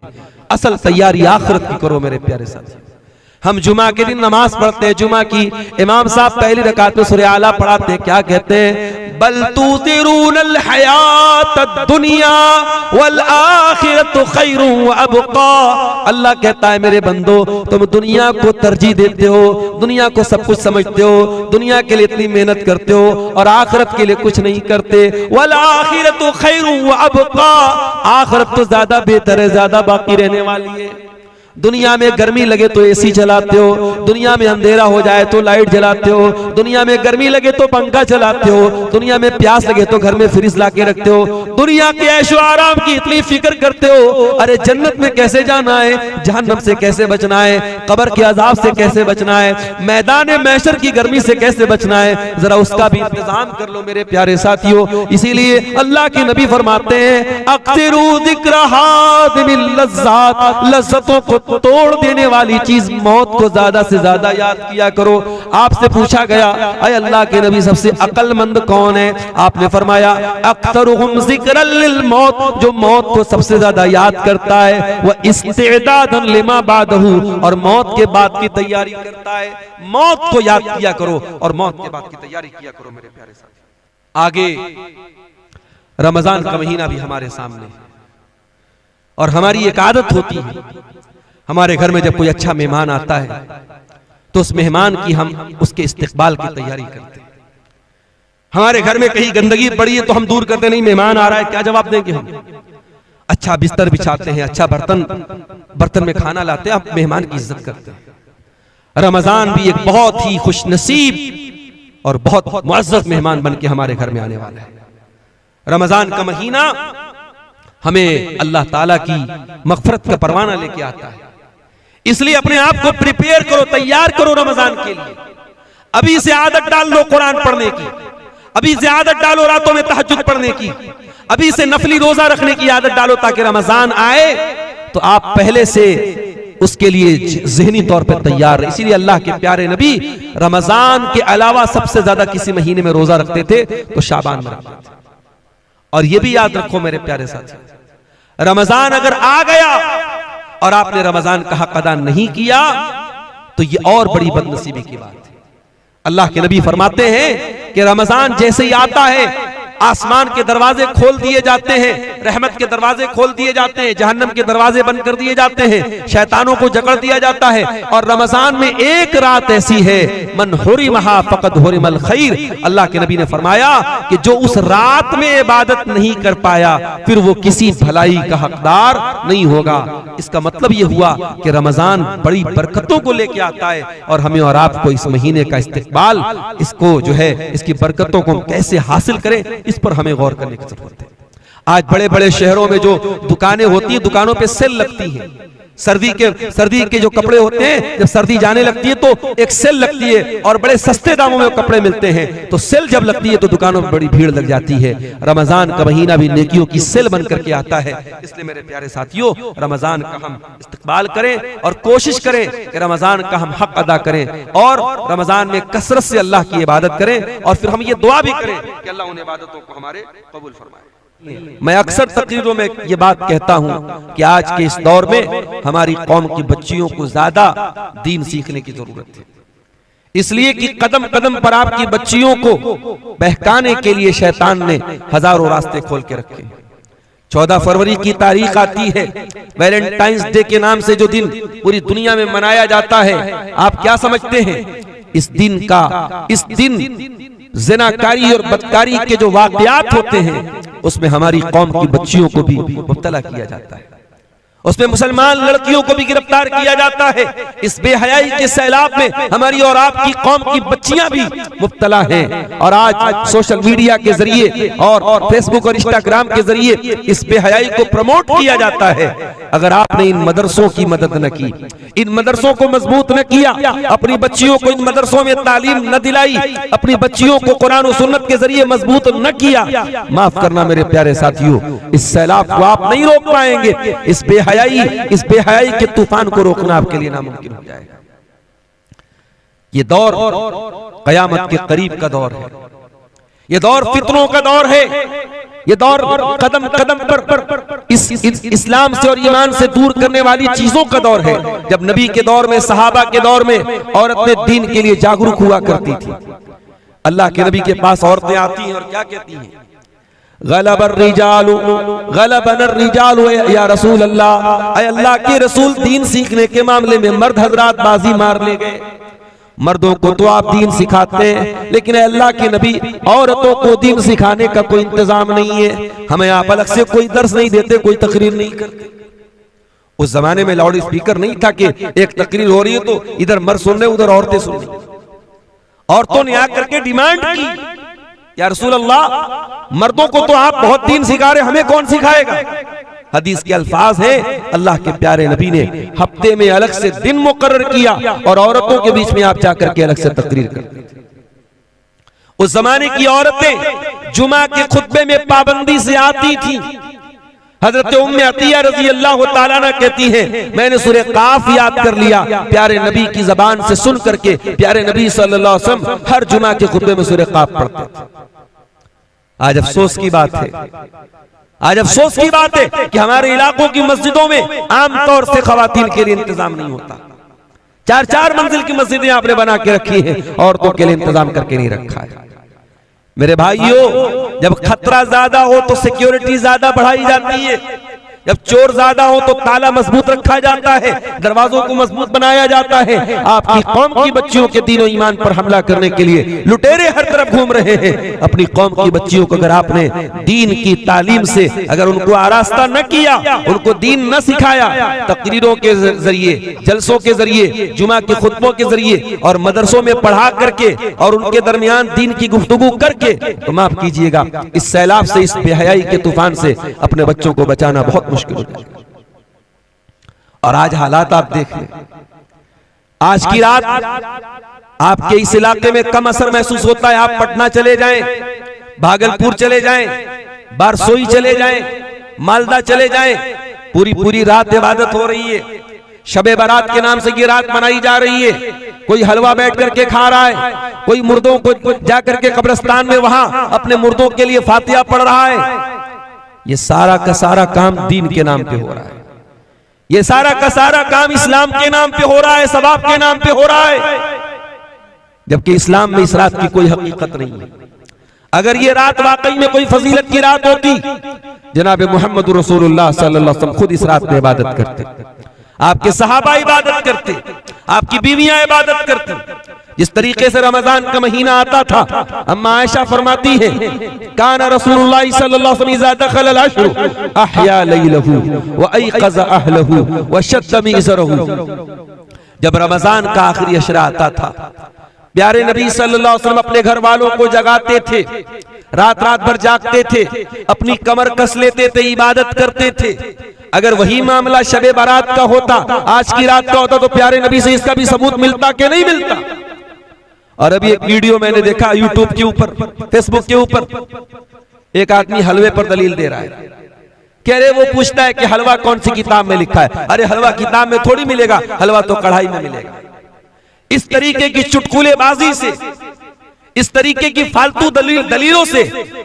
असल तैयारी आखिरत की करो मेरे प्यारे साथी। हम जुमा के दिन नमाज पढ़ते हैं, जुमा की इमाम साहब पहली रकात में सूरह आला पढ़ाते हैं, क्या कहते हैं? बल तुसिरूनल हयातद दुनिया वल आखिरतु खैरुन व अबका। अल्लाह कहता है मेरे बंदो, तुम दुनिया को तरजीह देते हो, दुनिया को सब कुछ समझते हो, दुनिया के लिए इतनी मेहनत करते हो और आखिरत के लिए कुछ नहीं करते। वल आखिरतु खैरुन व अबका, आखिरत तो ज्यादा बेहतर है, ज्यादा बाकी रहने वाली है। दुनिया में गर्मी लगे तो एसी चलाते हो, दुनिया में अंधेरा हो जाए तो लाइट जलाते हो, दुनिया में गर्मी लगे तो पंखा चलाते हो, दुनिया में प्यास लगे तो घर में फ्रिज ला के रखते हो, दुनिया के ऐशो आराम की इतनी फिक्र करते हो। अरे जन्नत में कैसे जाना है, जहन्नम से कैसे बचना है, कब्र के अजाब से कैसे बचना है, मैदान महशर की गर्मी से कैसे बचना है, जरा उसका भी इंतजाम कर लो मेरे प्यारे साथियों। इसीलिए अल्लाह के नबी फरमाते हैं, अक्सिरू ज़िक्र हादिमिल लज़्ज़ात, लज्जतों को तोड़ देने वाली चीज मौत को ज्यादा से ज्यादा याद किया करो। आपसे पूछा गया, अय अल्लाह के नबी सबसे अक्लमंद कौन है? आपने फरमाया अक्सरुहुम ज़िक्रल लिल मौत, जो मौत को सबसे ज्यादा याद करता है, वह इस्तिदादन लिमा बादहू, और मौत के बाद की तैयारी करता है। मौत को याद किया करो और मौत के बाद की तैयारी किया करो मेरे प्यारे साथी। आगे रमजान का महीना भी हमारे सामने, और हमारी एक आदत होती है, हमारे घर में जब कोई अच्छा मेहमान आता है तो उस मेहमान की हम उसके इस्तिकबाल की तैयारी करते हैं। हमारे घर में कहीं गंदगी पड़ी है तो हम दूर करते नहीं, मेहमान आ रहा है क्या जवाब देंगे हम? अच्छा बिस्तर बिछाते हैं, अच्छा बर्तन में खाना लाते हैं, आप मेहमान की इज्जत करते हैं। रमजान भी एक बहुत ही खुशनसीब और बहुत मुअज़्ज़ज़ मेहमान बन के हमारे घर में आने वाला है। रमजान का महीना हमें अल्लाह ताला की मग़फ़िरत का परवाना लेके आता है, इसलिए अपने आप को प्रिपेयर करो, तैयार करो रमजान के लिए। अभी से आदत डाल लो कुरान पढ़ने की, अभी से आदत डालो रातों में तहज्जुद पढ़ने की, अभी से नफली रोजा रखने की आदत डालो, ताकि रमजान आए तो आप पहले से उसके लिए ज़हनी तौर पर तैयार रहे। इसीलिए अल्लाह के प्यारे नबी रमजान के अलावा सबसे ज्यादा किसी महीने में रोजा रखते थे तो शाबान में रखते थे। और ये भी याद रखो मेरे प्यारे साथी, रमजान अगर आ गया और आपने रमजान का हक अदा नहीं किया तो ये और बड़ी बदनसीबी की बात है। अल्लाह के नबी फरमाते हैं कि रमजान जैसे ही आता है आसमान के दरवाजे खोल दिए जाते हैं, रहमत के दरवाजे खोल दिए जाते हैं, जहन्नम के दरवाजे बंद कर दिए जाते हैं, शैतानों को जकड़ दिया जाता है। और रमजान में एक रात ऐसी है, मन हुरिमहा फक़द हुरिमल खैर, अल्लाह के नबी ने फरमाया कि जो उस रात में इबादत नहीं कर पाया फिर वो किसी भलाई का हकदार नहीं होगा। इसका मतलब ये हुआ कि रमजान बड़ी बरकतों को लेके आता है, और हमें और आपको इस महीने का इस्तिकबाल, इसको जो है इसकी बरकतों को कैसे हासिल करें, इस पर हमें गौर करने की जरूरत है। आज बड़े बड़े शहरों में जो दुकानें होती हैं, दुकानों पे सेल लगती है। सर्दी के जो कपड़े होते हैं, जब सर्दी जाने लगती है तो एक सेल लगती है और बड़े सस्ते दामों में कपड़े मिलते हैं। तो सेल जब लगती है तो दुकानों में बड़ी भीड़ लग जाती है। रमजान का महीना भी नेकियों की सेल बन करके आता है। इसलिए मेरे प्यारे साथियों, रमजान का हम इस्तिकबाल करें और कोशिश करें कि रमजान का हम हक अदा करें, और रमजान में कसरत से अल्लाह की इबादत करें, और फिर हम ये दुआ भी करें कि अल्लाह उन इबादतों को हमारे कबूल फरमाए। मैं अक्सर तकरीरों में ये बात कहता हूं कि आज के इस दौर में हमारी कौम की बच्चियों को ज्यादा दीन सीखने की जरूरत है, इसलिए कि कदम कदम पर आपकी बच्चियों को बहकाने के लिए शैतान ने हजारों रास्ते खोल के रखे। 14 फरवरी की तारीख आती है, वैलेंटाइंस डे के नाम से जो दिन पूरी दुनिया में मनाया जाता है, आप क्या समझते हैं? इस दिन ज़िनाकारी और बदकारी के जो वाक़यात होते हैं उसमें हमारी कौम की बच्चियों को भी मुब्तला किया जाता है, उसमें मुसलमान लड़कियों को भी गिरफ्तार किया जाता है। इस बेहयाई के सैलाब में हमारी और आपकी कौम की बच्चियां भी मुब्तला हैं, और आज सोशल मीडिया के जरिए और फेसबुक और इंस्टाग्राम के जरिए इस बेहयाई को प्रमोट किया जाता है। अगर आपने इन मदरसों की मदद न की, इन मदरसों को मजबूत न किया, अपनी बच्चियों को इन मदरसों में तालीम न दिलाई, अपनी बच्चियों को कुरान और सुन्नत के जरिए मजबूत न किया, माफ करना मेरे प्यारे साथियों, इस सैलाब को आप नहीं रोक पाएंगे। इस बेहयाई के तूफान को रोकना आपके लिए नामुमकिन हो जाएगा। ये दौर कयामत के करीब का दौर है, ये दौर फितनों का दौर है। ये दौर कदम कदम पर इस्लाम से और ईमान से दूर करने वाली चीजों का दौर है। जब नबी के दौर में, सहाबा के दौर में औरतें दीन के लिए जागरूक हुआ करती थी। अल्लाह के नबी के पास औरतें आती हैं और क्या कहती हैं, गलबर रिजालु या रसूल अल्लाह, ऐ अल्लाह के रसूल, दीन सीखने के मामले में मर्द हजरात बाजी मार ले गए। मर्दों को तो आप दीन सिखाते हैं, लेकिन अल्लाह के नबी औरतों को दीन सिखाने का कोई इंतजाम नहीं है। हमें आप अलग से कोई दर्स नहीं देते, कोई तकरीर नहीं करते। उस जमाने में लाउड स्पीकर नहीं था कि एक तकरीर हो रही है तो इधर मर्द सुन रहे, उधर औरतें सुन रही। औरतों ने आकर के डिमांड की, या रसूल अल्लाह, मर्दों को तो आप बहुत दीन सिखा रहे, हमें कौन सिखाएगा। हदीस के अल्फाज हैं, अल्लाह के प्यारे नबी ने हफ्ते में अलग से दिन मुकर्रर किया और औरतों के बीच में आप जाकर के अलग से तकरीर करते थे। उस जमाने की औरतें जुमा के खुतबे में पाबंदी से आती थी। हजरत उम्मे अतिया रजी अल्लाह ताला अन्हा कहती हैं, मैंने सूरह काफ याद कर लिया प्यारे नबी की जबान से सुन करके। प्यारे नबी सल्लल्लाहु अलैहि वसल्लम हर जुमा के खुतबे में सूरह काफ पढ़ते थे। आज अफसोस की बात है, आज अफसोस की बात है कि हमारे इलाकों की मस्जिदों में आमतौर से खवातीन के लिए इंतजाम नहीं होता। 4-4 मंजिल की मस्जिदें आपने बना के रखी हैं, औरतों के लिए इंतजाम करके नहीं रखा है। मेरे भाइयों, जब खतरा ज्यादा हो तो सिक्योरिटी ज्यादा बढ़ाई जाती है। जब चोर ज्यादा हो तो ताला मजबूत रखा जाता है, दरवाजों को मजबूत बनाया जाता है। आपकी कौम की बच्चियों के दीन और ईमान पर हमला करने के लिए लुटेरे हर तरफ घूम रहे हैं। अपनी कौम की बच्चियों को अगर आपने दीन की तालीम से अगर उनको आरास्ता न किया, उनको दीन न सिखाया, तकरीरों के जरिए, जलसों के जरिए, जुमा के खुतबों के जरिए और मदरसों में पढ़ा करके और उनके दरमियान दीन की गुफ्तगू करके, तो माफ कीजिएगा, इस सैलाब से, इस बेहयाई के तूफान से अपने बच्चों को बचाना बहुत मुश्किल हो जाएगा। और आज हालात आप देख लें, आज की रात आपके इस इलाके में कम असर महसूस होता है। आप पटना चले जाएं, भागलपुर चले जाएं, बारसोई चले जाएं, मालदा चले जाएं, पूरी पूरी रात इबादत हो रही है। शबे बारात के नाम से ये रात मनाई जा रही है। कोई हलवा बैठ करके खा रहा है, कोई मुर्दों को जाकर के कब्रिस्तान में वहां अपने मुर्दों के लिए फातिहा पढ़ रहा है। ये सारा का सारा काम दीन के नाम पे हो रहा है। ये सारा का सारा काम इस्लाम के नाम पे हो रहा है, सवाब के नाम पे हो रहा है, जबकि इस्लाम में इस रात की कोई हकीकत नहीं है। अगर ये रात वाकई में कोई फजीलत की रात होती, जनाब मोहम्मद रसूलुल्लाह सल्लल्लाहु अलैहि वसल्लम खुद इस रात में इबादत करते, आपके सहाबा इबादत करते, आपकी बीवियां इबादत करती। जिस तरीके से रमजान का महीना आता था, अम्मा आयशा फरमाती है, काना रसूलुल्लाह सल्लल्लाहु अलैहि वसल्लम इज़ा दखल अल-अश्र अहया लैलहु व अयक़ज़ अहलहु व शद्द मिज़रहु। जब रमजान का आखिरी अशरा आता था, प्यारे नबी सल्लल्लाहु अलैहि वसल्लम अपने घर वालों को जगाते थे, रात रात भर जागते थे, अपनी कमर कस लेते थे, इबादत करते थे। अगर वही मामला शबे बारात का होता, आज की रात का होता, तो प्यारे नबी से इसका भी सबूत मिलता कि नहीं मिलता। और अभी एक वीडियो मैंने देखा यूट्यूब के ऊपर, फेसबुक के ऊपर, एक आदमी हलवे पर दलील दे रहा है। कह रहे, वो पूछता है कि हलवा कौन सी किताब में लिखा है। अरे हलवा किताब में थोड़ी मिलेगा, हलवा तो कढ़ाई में मिलेगा। इस तरीके की चुटकुलेबाजी से, इस तरीके की फालतू दलीलों से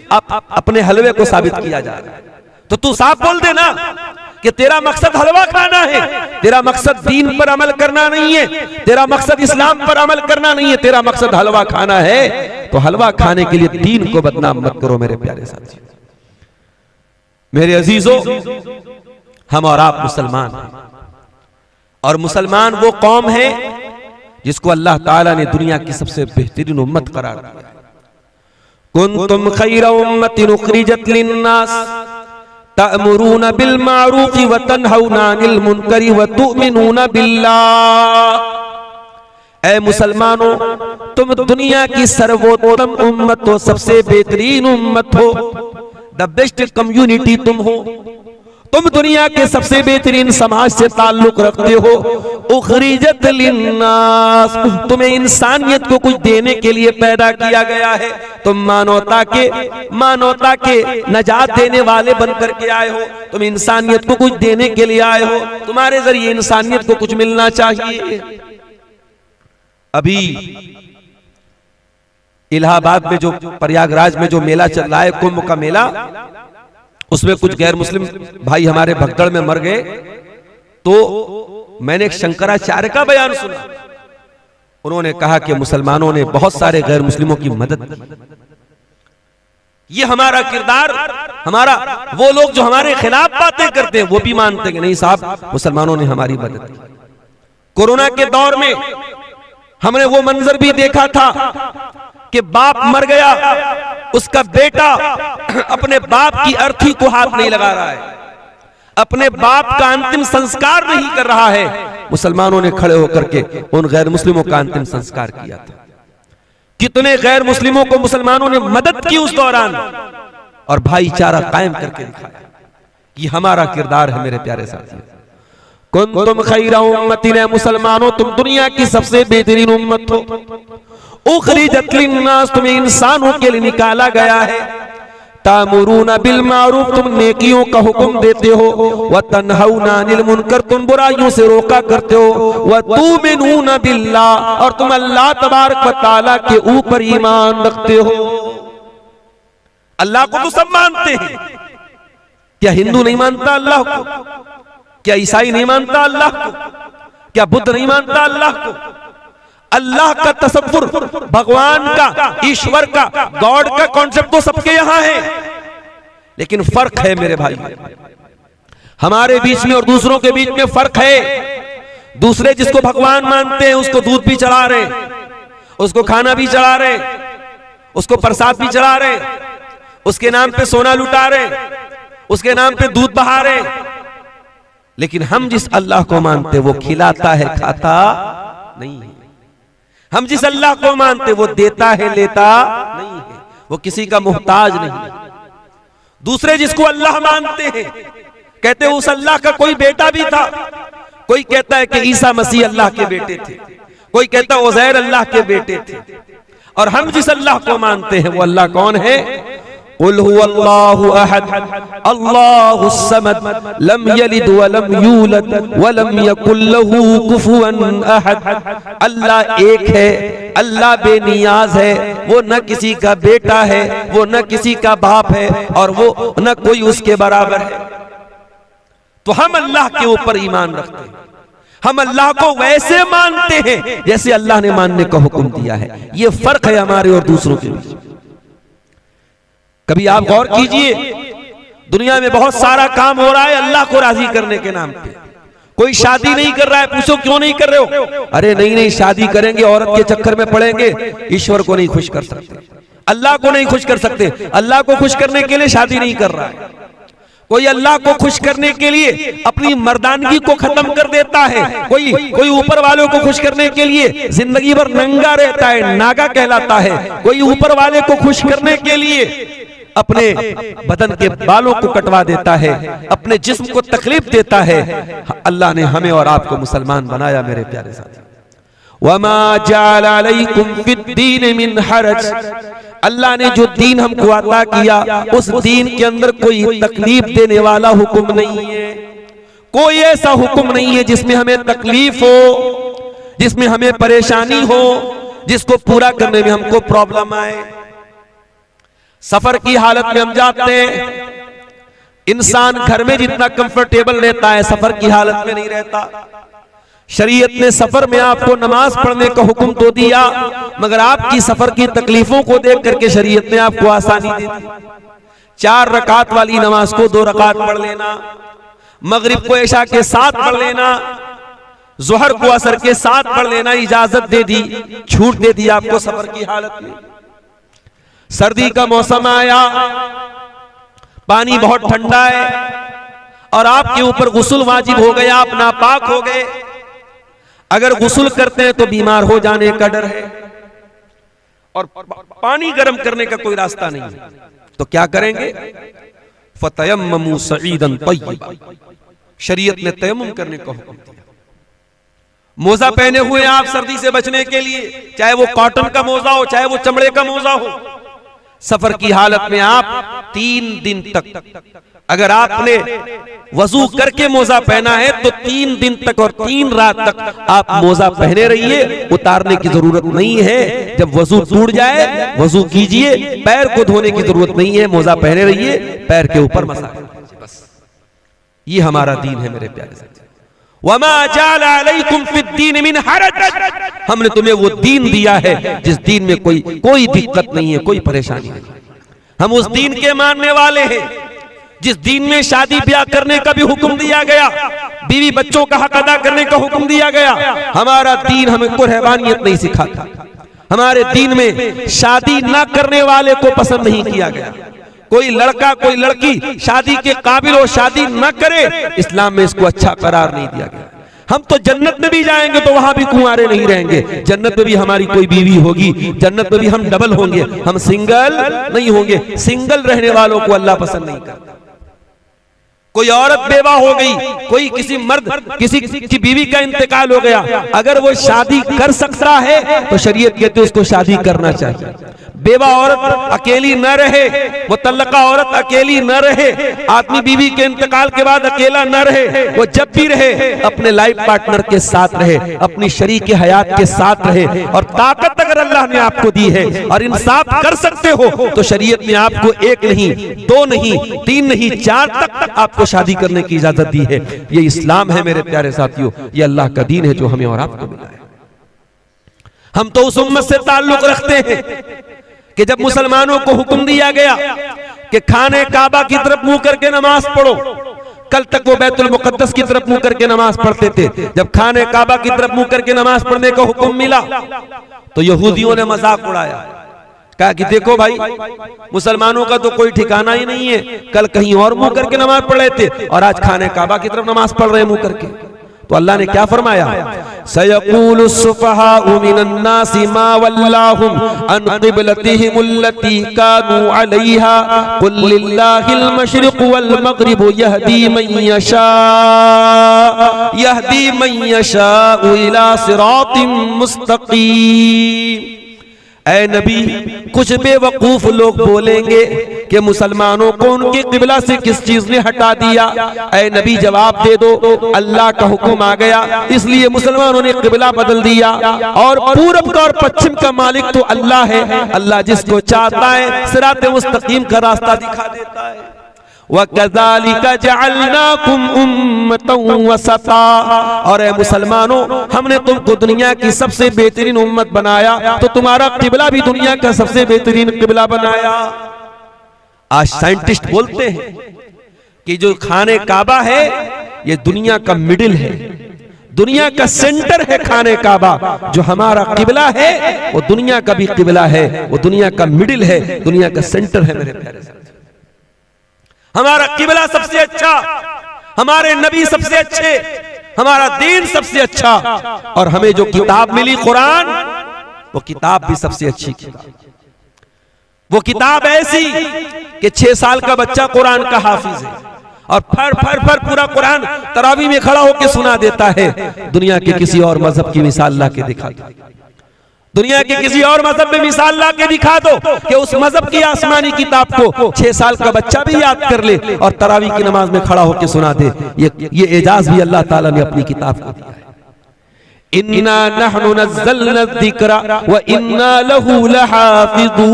अपने हलवे को साबित किया जा रहा है। तो तू साफ बोल दे ना कि तेरा मकसद हलवा खाना है, तेरा मकसद दीन पर अमल करना नहीं है, तेरा मकसद इस्लाम पर अमल करना नहीं है, तेरा मकसद हलवा खाना है। तो हलवा खाने के लिए दीन को बदनाम मत करो मेरे प्यारे साथी। मेरे अजीजों, हम और आप मुसलमान हैं, और मुसलमान वो कौम है जिसको अल्लाह ताला ने दुनिया की सबसे बेहतरीन उम्मत करार दिया। कुंतुम खैरा उम्मतिन उखरिजत लिन्नास तअमुरूना बिल मारूफ व तनहौना अनिल मुनकरी व तुमिनूना बिल्लाह। ऐ मुसलमानों, तुम दुनिया की सर्वोत्तम उम्मत हो, सबसे बेहतरीन उम्मत हो, द बेस्ट कम्युनिटी तुम हो, तुम दुनिया के सबसे बेहतरीन समाज से ताल्लुक रखते हो। उखरिजत लिन्नास, तुम्हें इंसानियत को कुछ देने के लिए पैदा किया गया है। तुम मानवता के नजात देने वाले बन करके आए हो। तुम इंसानियत को कुछ देने के लिए आए हो, तुम्हारे जरिए इंसानियत को कुछ मिलना चाहिए। अभी इलाहाबाद में जो, प्रयागराज में जो मेला चल रहा है, कुंभ का मेला, उसमें कुछ गैर मुस्लिम भाई हमारे भगदड़ में मर गए, तो मैंने एक शंकराचार्य का बयान सुना। उन्होंने कहा कि मुसलमानों ने बहुत सारे गैर मुस्लिमों की मदद की। ये हमारा किरदार, हमारा वो लोग जो हमारे खिलाफ बातें करते हैं वो भी मानते हैं कि नहीं साहब मुसलमानों ने हमारी मदद की। कोरोना के दौर में हमने वो मंजर भी देखा था कि बाप मर गया, उसका बेटा अपने बाप की अर्थी को हाथ नहीं लगा रहा है, अपने बाप का अंतिम संस्कार नहीं कर रहा है। मुसलमानों ने खड़े होकर के उन गैर मुस्लिमों का अंतिम संस्कार किया था। कितने गैर मुस्लिमों को मुसलमानों ने मदद की उस दौरान, और भाईचारा कायम करके दिखाया। ये हमारा किरदार है मेरे प्यारे साथियों। कुंतुम खैरा उम्मतिन, मुसलमानों तुम दुनिया की सबसे बेहतरीन उम्मत हो। उखरिजत लिन्नास, तुम्हें इंसानों के लिए निकाला गया है। तामुरूना बिल मारूफ, तुम नेकियों का हुक्म देते हो। व तन्हौना अनिल मुनकर, तुम बुराइयों से रोका करते हो। व तुमिनूना बिल्लाह, और तुम अल्लाह तबारक व तआला के ऊपर ईमान रखते हो। अल्लाह को तो सब मानते हैं। क्या हिंदू नहीं मानता अल्लाह को? क्या ईसाई नहीं मानता अल्लाह को? क्या बुद्ध नहीं मानता अल्लाह को? अल्लाह का तसव्वुर, भगवान का, ईश्वर का, गॉड का कॉन्सेप्ट तो सबके यहां है, लेकिन फर्क है मेरे भाई। हमारे बीच में और दूसरों के बीच में फर्क है। दूसरे जिसको भगवान मानते हैं उसको दूध भी चढ़ा रहे, उसको खाना भी चढ़ा रहे, उसको प्रसाद भी चढ़ा रहे, उसके नाम पे सोना लुटा रहे, उसके नाम पे दूध बहा रहे। लेकिन हम जिस अल्लाह को मानते वो खिलाता है, खाता नहीं है। हम जिस अल्लाह को मानते वो देता है, लेता नहीं है, वो किसी का मोहताज नहीं है। दूसरे जिसको अल्लाह मानते हैं कहते हैं उस अल्लाह का कोई बेटा भी था। कोई कहता है कि ईसा मसीह अल्लाह के बेटे थे, कोई कहता है उज़ैर अल्लाह के बेटे थे। और हम जिस अल्लाह को मानते हैं वो अल्लाह कौन है? कुल हुवल्लाहु अहद अल्लाहुस समद लम यलिद व लम यूलद व लम यकुल लहू कुफुवन अहद। अल्लाह एक है, अल्लाह बेनियाज है, वो न किसी का बेटा है, वो न किसी का बाप है, और वो न कोई उसके बराबर है। तो हम अल्लाह के ऊपर ईमान रखते हैं। हम अल्लाह को वैसे मानते हैं जैसे अल्लाह ने मानने का हुक्म दिया है। ये फर्क है हमारे और दूसरों के बीच। कभी आप गौर कीजिए, दुनिया में बहुत सारा काम हो रहा है अल्लाह को राजी करने के नाम पे। कोई शादी नहीं कर रहा है, पूछो क्यों नहीं कर रहे हो? अरे नहीं नहीं, शादी करेंगे औरत के चक्कर में पड़ेंगे, ईश्वर को नहीं खुश कर सकते, अल्लाह को नहीं खुश कर सकते। अल्लाह को खुश करने के लिए शादी नहीं कर रहा है। कोई अल्लाह को खुश करने के लिए अपनी मर्दानगी को खत्म कर देता है। कोई ऊपर वालों को खुश करने के लिए जिंदगी भर नंगा रहता है, नागा कहलाता है। कोई ऊपर वाले को खुश करने के लिए अपने बदन के बालों को कटवा देता है, अपने जिस्म को तकलीफ देता है। अल्लाह ने हमें और आपको मुसलमान बनाया मेरे प्यारे साथी। वमा जअल अलैकुम फिद्दीन मिन हरज, अल्लाह ने जो दीन हमको अता किया उस दीन के अंदर कोई तकलीफ देने वाला हुक्म नहीं है। कोई ऐसा हुक्म नहीं है जिसमें हमें तकलीफ हो, जिसमें हमें परेशानी हो, जिसको पूरा करने में हमको प्रॉब्लम आए। सफर की हालत में हम जाते हैं, इंसान घर में जितना कंफर्टेबल रहता है सफर की हालत में नहीं रहता। शरीयत ने सफर में आपको नमाज पढ़ने का हुक्म तो दिया, मगर आपकी सफर की तकलीफों को देख करके शरीयत ने आपको आसानी दे दी। 4 रकात वाली नमाज को 2 रकात पढ़ लेना, मगरिब को इशा के साथ पढ़ लेना, जोहर को असर के साथ पढ़ लेना इजाजत दे दी, छूट दे दी आपको सफर की हालत में। सर्दी का मौसम आया, पानी बहुत ठंडा है और आपके ऊपर गुस्ल वाजिब हो गया, आप नापाक हो गए। अगर गुस्ल करते हैं तो बीमार हो जाने का डर है और पानी गर्म करने का कोई रास्ता नहीं है, तो क्या करेंगे? फतयम्ममू सईदन तय्यबा, शरीयत ने तयम्मुम करने का हुक्म दिया। मोजा पहने हुए आप सर्दी से बचने के लिए, चाहे वो कॉटन का मोजा हो चाहे वो चमड़े का मोजा हो, सफर की हालत में आप 3 दिन तक, अगर आपने वजू करके मोजा पहना है तो 3 दिन तक और 3 रात तक आप मोजा पहने रहिए, उतारने की जरूरत नहीं है। जब वजू टूट जाए वजू कीजिए, पैर को धोने की जरूरत नहीं है, मोजा पहने रहिए, पैर के ऊपर मसा कीजिए, बस। ये हमारा दीन है मेरे प्यारे साथी। वमा जाला अलैकुम फिद्दीन मिन हरज, हमने तुम्हें वो दीन दिया है जिस दीन में कोई दिक्कत नहीं है, कोई परेशानी नहीं। हम उस दीन के मानने वाले हैं जिस दीन में शादी ब्याह करने का भी हुक्म दिया गया, बीवी बच्चों का हक अदा करने का हुक्म दिया गया। हमारा दीन हमें कोई रहबानियत नहीं सिखाता। हमारे दीन में शादी ना करने वाले को पसंद नहीं किया गया। कोई लड़का कोई लड़की शादी के काबिल हो, शादी न करे, इस्लाम में इसको अच्छा करार नहीं दिया गया। हम तो जन्नत में भी जाएंगे तो वहां भी कुंवारे नहीं रहेंगे, जन्नत में भी हमारी कोई बीवी होगी, जन्नत में भी हम डबल होंगे, हम सिंगल नहीं होंगे। सिंगल रहने वालों को अल्लाह पसंद नहीं करता। कोई औरत बेवा हो गई, कोई किसी मर्द किसी की बीवी का इंतकाल हो गया, अगर वो शादी कर सकता है तो शरीयत कहते उसको शादी करना चाहिए। बेवा औरत अकेली न रहे, मुतल्लका औरत अकेली न रहे, आदमी बीवी के इंतकाल के बाद अकेला न रहे, वो जब भी रहे अपने लाइफ पार्टनर के साथ रहे, अपनी शरीक हयात के साथ रहे। और ताकत अगर अल्लाह ने आपको दी है और इंसाफ कर सकते हो तो शरीयत ने आपको 1 नहीं 2 नहीं 3 नहीं 4 तक आपको शादी करने की इजाजत दी है। ये इस्लाम है मेरे प्यारे साथियों, ये अल्लाह का दीन है जो हमें और आपको मिला है। हम तो उस उम्मत से ताल्लुक रखते हैं कि जब मुसलमानों को हुक्म दिया गया कि खाने काबा की तरफ मुंह करके नमाज पढ़ो, कल तक वो बैतुल मुकद्दस की तरफ मुंह करके नमाज पढ़ते थे। जब खाने काबा की तरफ मुंह करके नमाज पढ़ने का हुक्म मिला तो यहूदियों ने मजाक उड़ाया, कहा कि देखो भाई मुसलमानों का तो कोई ठिकाना ही नहीं है, कल कहीं और मुंह करके नमाज पढ़ रहे थे और आज खाने काबा की तरफ नमाज पढ़ रहे हैं मुंह करके। तो अल्लाह ने क्या फरमाया, सयक़ूलु सुफ़हाउ मिनन नासि मा वल्लाहुम अन क़िबलतिहिमुल्लती कानू अलैहा क़ुल लिल्लाहिल मशरिक़ु वल मग़रिबु यहदी मन यशाउ इला सिरातिम मुस्तक़ीम। ऐ नबी, कुछ बेवकूफ लोग बोलेंगे कि मुसलमानों को उनके किबला से किस चीज ने हटा दिया। ऐ नबी जवाब दे दो, अल्लाह का हुक्म आ गया इसलिए मुसलमानों ने किबला बदल दिया, और पूरब का और पश्चिम का मालिक तो अल्लाह है। अल्लाह जिसको चाहता है सिराते मुस्तकीम का रास्ता दिखा देता है। वकज़ालिका जअलनाकुम उम्मतन वसता, और ऐ मुसलमानों हमने तुमको दुनिया की सबसे बेहतरीन उम्मत बनाया तो तुम्हारा किबला भी दुनिया का सबसे बेहतरीन किबला बनाया। आज साइंटिस्ट बोलते हैं कि जो खाने काबा है ये दुनिया का मिडिल है, दुनिया का सेंटर है खाने काबा। जो हमारा किबला है वो दुनिया का भी किबला है, वो दुनिया का मिडिल है, दुनिया का सेंटर है मेरे प्यारे साथी। हमारा किबला सबसे अच्छा, हमारे नबी सबसे अच्छे, हमारा दीन सबसे अच्छा, और हमें जो किताब मिली कुरान वो किताब भी सबसे अच्छी किताब। वो किताब ऐसी कि 6 साल का बच्चा कुरान का हाफिज है और फर फर फर पूरा कुरान तरावी में खड़ा होकर सुना देता है। दुनिया के किसी और मजहब की मिसाल ला के दिखा दो, दुनिया के किसी और मजहब में मिसाल ला के दिखा दो कि उस मजहब की आसमानी किताब को 6 साल का बच्चा भी याद कर ले और तरावी की नमाज में खड़ा होकर सुना दे। ये एजाज भी अल्लाह ताला ने अपनी किताब को दिया है। इन्ना नहनु नज़्ज़लना ज़िक्रा व इन्ना लहू लहाफ़िज़ून।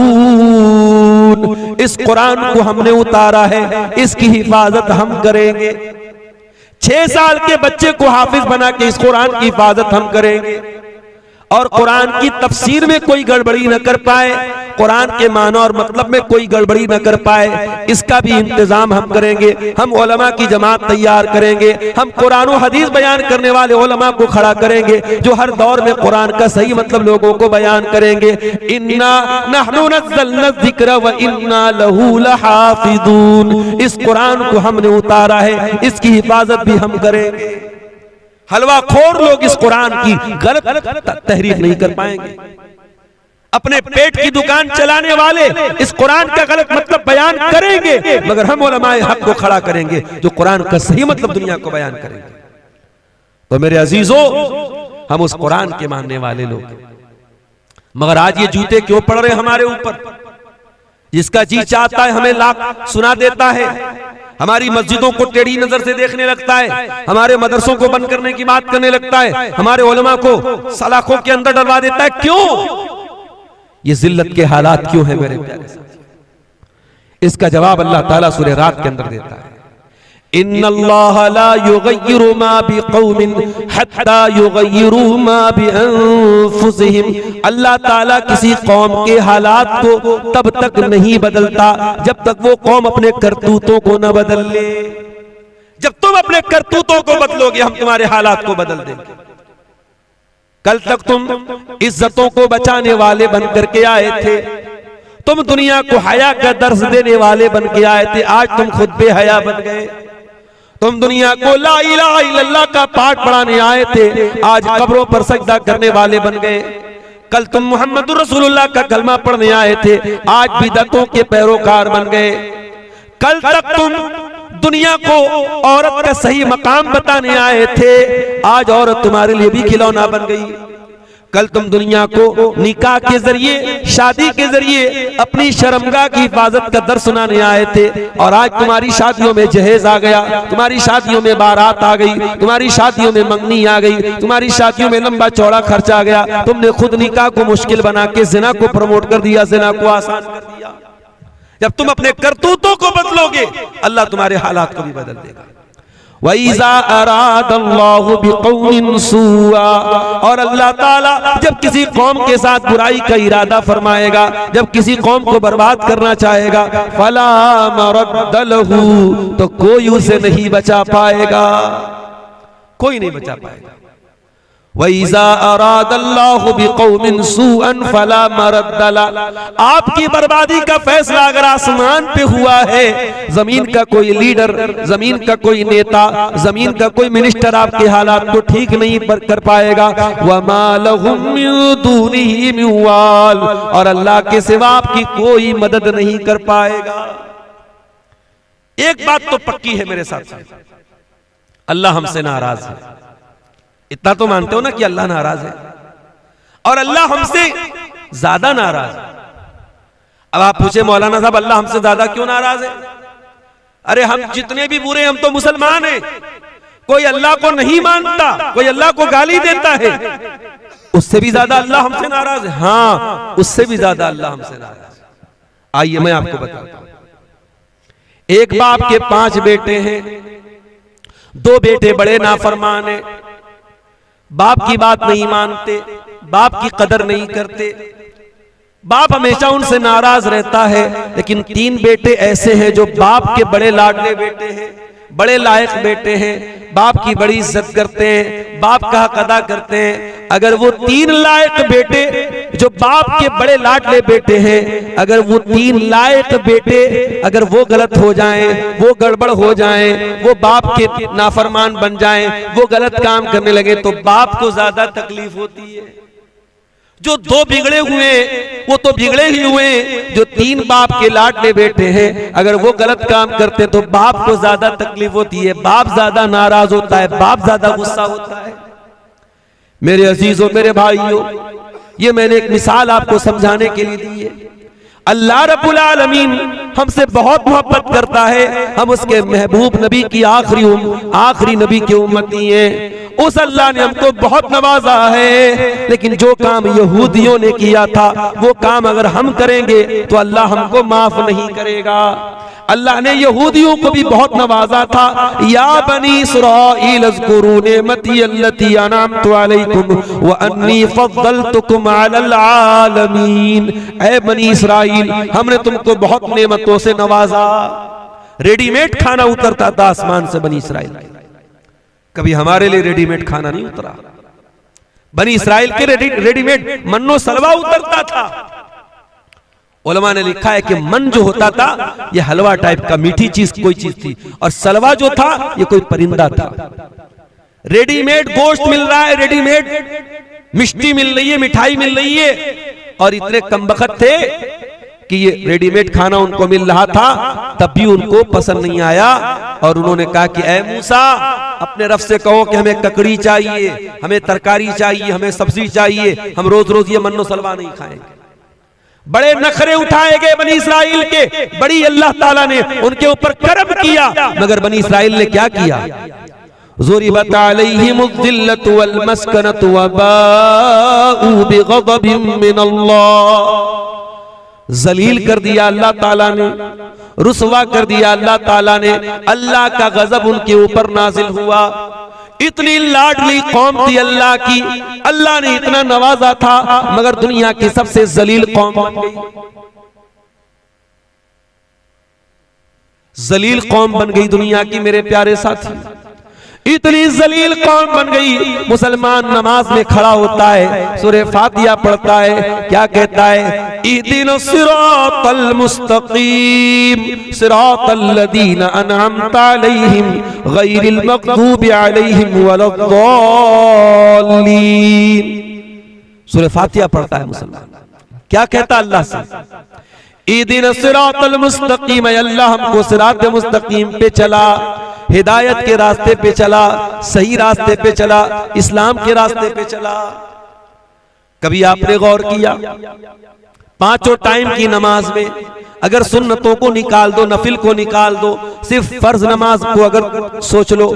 इस कुरान को हमने उतारा है, इसकी हिफाजत हम करेंगे। 6 साल के बच्चे को हाफिज बना के इस कुरान की हिफाजत हम करेंगे, और कुरान की तफसीर में कोई गड़बड़ी न कर पाए, कुरान के माना और मतलब में कोई गड़बड़ी न कर पाए, इसका भी इंतजाम हम करेंगे। हम उलमा की जमात तैयार करेंगे, हम कुरान और हदीस बयान करने वाले उलमा को खड़ा करेंगे जो हर दौर में कुरान का सही मतलब लोगों को बयान करेंगे। इन्ना नहनु नज़्ज़लना ज़िक्रा व इन्ना लहू लहाफ़िज़ून। इस कुरान को हमने उतारा है, इसकी हिफाजत भी हम करेंगे। हलवा खोर लोग इस कुरान की गलत तहरीफ नहीं कर पाएंगे। अपने पेट की दुकान चलाने वाले इस कुरान का गलत मतलब बयान करेंगे, मगर हम उलमाए हक को खड़ा करेंगे जो कुरान का सही मतलब दुनिया को बयान करेंगे। तो मेरे अजीजों, हम उस कुरान के मानने वाले लोग, मगर आज ये जूते क्यों पड़ रहे हमारे ऊपर? जिसका जी चाहता है हमें लाख सुना देता है, हमारी मस्जिदों को टेढ़ी नजर से देखने लगता है, हमारे मदरसों को बंद करने की बात करने लगता है, हमारे उलमा को सलाखों के अंदर डलवा देता है। क्यों? ये जिल्लत के हालात क्यों है मेरे प्यारे साथियों? इसका जवाब अल्लाह ताला सूरह रात के अंदर देता है, इन्नल्लाह ला युगय्यिरु मा बिक़ौमिन हत्ता युगय्यिरु मा बिअनफुसिहिम। अल्लाह ताला किसी कौम के हालात को तब तक नहीं बदलता जब तक वो कौम अपने करतूतों को न बदल ले। जब तुम अपने करतूतों को बदलोगे हम तुम्हारे हालात को बदल देंगे। कल तक तुम इज्जतों को बचाने वाले बन करके आए थे, तुम दुनिया को हया का दर्स देने वाले बन के आए थे, आज तुम खुद बेहया बन गए। तुम दुनिया को ला इलाहा इल्लल्लाह का पाठ पढ़ाने आए थे, आज कब्रों पर सजदा करने वाले बन गए। कल तुम मुहम्मदुर रसूलुल्लाह का कलमा पढ़ने आए थे, आज बिदअतों के पैरोकार बन गए। कल तक तुम दुनिया को औरत का सही मकाम बताने आए थे, आज औरत तुम्हारे लिए भी खिलौना बन गई। कल तुम दुनिया को निकाह के जरिए, शादी के जरिए अपनी शर्मगाह की हिफाजत का दर्स सुनाने आए थे, और आज तुम्हारी शादियों में जहेज आ गया, तुम्हारी शादियों में बारात आ गई, तुम्हारी शादियों में मंगनी आ गई, तुम्हारी शादियों में लंबा चौड़ा खर्च आ गया। तुमने खुद निकाह को मुश्किल बना के जिना को प्रमोट कर दिया, जिना को आसान कर दिया। जब तुम अपने करतूतों को बदलोगे अल्लाह तुम्हारे हालात को भी बदल देगा। वइज़ा अरादल्लाहु बिक़ौमिन सुआ, और अल्लाह ताला जब किसी कौम के साथ बुराई का इरादा फरमाएगा, जब किसी कौम को बर्बाद करना चाहेगा, फला मरद्द लहू, तो कोई उसे नहीं बचा पाएगा, कोई नहीं बचा पाएगा। वइज़ा अरादल्लाहु बिक़ौमिन सुअन फला मरद्द लहू, आपकी बर्बादी का फैसला अगर आसमान पे हुआ है, जमीन का कोई लीडर, जमीन का कोई नेता, जमीन का कोई मिनिस्टर आपके हालात को ठीक नहीं कर पाएगा। वमा लहुम मिन दूनिही मिन वाल, और अल्लाह के सिवा आपकी कोई मदद नहीं कर पाएगा। एक बात तो पक्की है मेरे साथ, अल्लाह हमसे नाराज है। इतना तो मानते हो ना कि अल्लाह नाराज है, और अल्लाह हमसे ज्यादा नाराज है। अब आप पूछे मौलाना साहब अल्लाह हमसे ज्यादा क्यों नाराज है? अरे हम जितने भी बुरे, हम तो मुसलमान हैं। कोई अल्लाह को नहीं मानता, कोई अल्लाह को गाली देता है, उससे भी ज्यादा अल्लाह हमसे नाराज है। हाँ, उससे भी ज्यादा अल्लाह हमसे नाराज है। आइए मैं आपको बताता हूं। एक बाप के 5 बेटे हैं, 2 बेटे बड़े नाफरमान हैं, बाप की बात नहीं मानते, बाप की कदर नहीं करते, बाप हमेशा उनसे नाराज रहता है। लेकिन 3 बेटे ऐसे हैं जो बाप के बड़े लाडले बेटे हैं, बड़े लायक बेटे हैं, बाप की बड़ी इज्जत करते हैं, बाप का हक अदा करते हैं। अगर वो 3 लायक बेटे जो बाप के बड़े लाडले बेटे हैं, अगर वो 3 लायक बेटे अगर वो गलत हो जाएं, वो गड़बड़ हो जाएं, वो बाप के नाफरमान बन जाएं, वो गलत काम करने लगे, तो बाप को ज्यादा तकलीफ होती है। जो 2 बिगड़े हुए वो तो बिगड़े ही हुए, जो 3 बाप के लाडले बेटे हैं अगर वो गलत काम करते तो बाप को ज्यादा तकलीफ होती है, बाप ज्यादा नाराज होता है, बाप ज्यादा गुस्सा होता है। मेरे अजीजों, मेरे भाइयों, ये मैंने एक मिसाल आपको समझाने के लिए दी है। अल्लाह रब्बुल आलमीन हमसे बहुत मोहब्बत करता है, हम उसके महबूब नबी की आखिरी नबी की उम्मती हैं। उस अल्लाह ने हमको बहुत नवाजा है, लेकिन जो काम यहूदियों ने किया था वो काम अगर हम करेंगे तो अल्लाह हमको माफ नहीं करेगा। अल्लाह ने यहूदियों को भी बहुत नवाजा था। या बनी इस्राईल अज़्कुरू निअमती अल्लती अनअमतु अलैकुम व अन्नी फद्दलतुकुम अलल आलमीन। ऐ बनी इस्राईल, हमने तुमको बहुत नेमतों से नवाजा। रेडीमेड खाना उतरता था आसमान से बनी इस्राईल, कभी हमारे लिए रेडीमेड खाना नहीं उतरा। बनी इस्राईल के रेडीमेड मन्नो सलवा उतरता था। उलमा ने लिखा है कि मन जो होता था ये हलवा टाइप का मीठी चीज कोई चीज थी, और सलवा जो था ये कोई परिंदा था। रेडीमेड गोश्त मिल रहा है, रेडीमेड मिष्टी मिल रही है, मिठाई मिल रही है, और इतने कमबख्त थे कि ये रेडीमेड खाना उनको मिल रहा था, तब भी उनको पसंद नहीं आया। और उन्होंने कहा कि ऐ मूसा, अपने रब से कहो कि हमें ककड़ी चाहिए, हमें तरकारी चाहिए, हमें सब्जी चाहिए, हम रोज रोज ये मन्नो सलवा नहीं खाएंगे। बड़े नखरे उठाए गए बनी इस्राइल के, बड़ी अल्लाह ताला ने उनके ऊपर करम किया, मगर बनी इस्राइल ने क्या किया? ज़ुरिबत अलैहिमुज़्ज़िल्लतु वल मस्कनतु व बाऊ बिग़ज़बिन मिनल्लाह। जलील कर दिया अल्लाह ताला ने, रुसवा कर दिया अल्लाह ताला ने, अल्लाह का गजब उनके ऊपर नाजिल हुआ। इतनी लाडली कौम थी अल्लाह की, अल्लाह ने इतना नवाजा था, मगर दुनिया की सबसे जलील कौम बन गई, जलील कौम बन गई दुनिया की मेरे प्यारे साथी। इतनी जलील कौम बन गई, मुसलमान नमाज में खड़ा होता है, सूरह फातिहा पढ़ता है, क्या कहता है? इहदिनस सिरातल मुस्तकीम सिरातल लदीना अनअमता अलैहिम गैरिल मग़दूबि अलैहिम वलद्दाल्लीन। सूरह फातिहा पढ़ता है मुसलमान, क्या कहता अल्लाह से? इहदिनस सिरातल मुस्तकीम, अल्लाह हमको सिरात मुस्तकीम पे चला, हिदायत के रास्ते पे चला, सही रास्ते पे चला, इस्लाम के रास्ते पे चला। कभी आपने गौर किया, पांचों टाइम की नमाज में अगर सुन्नतों को निकाल दो, नफिल को निकाल दो, सिर्फ फर्ज नमाज को अगर सोच लो,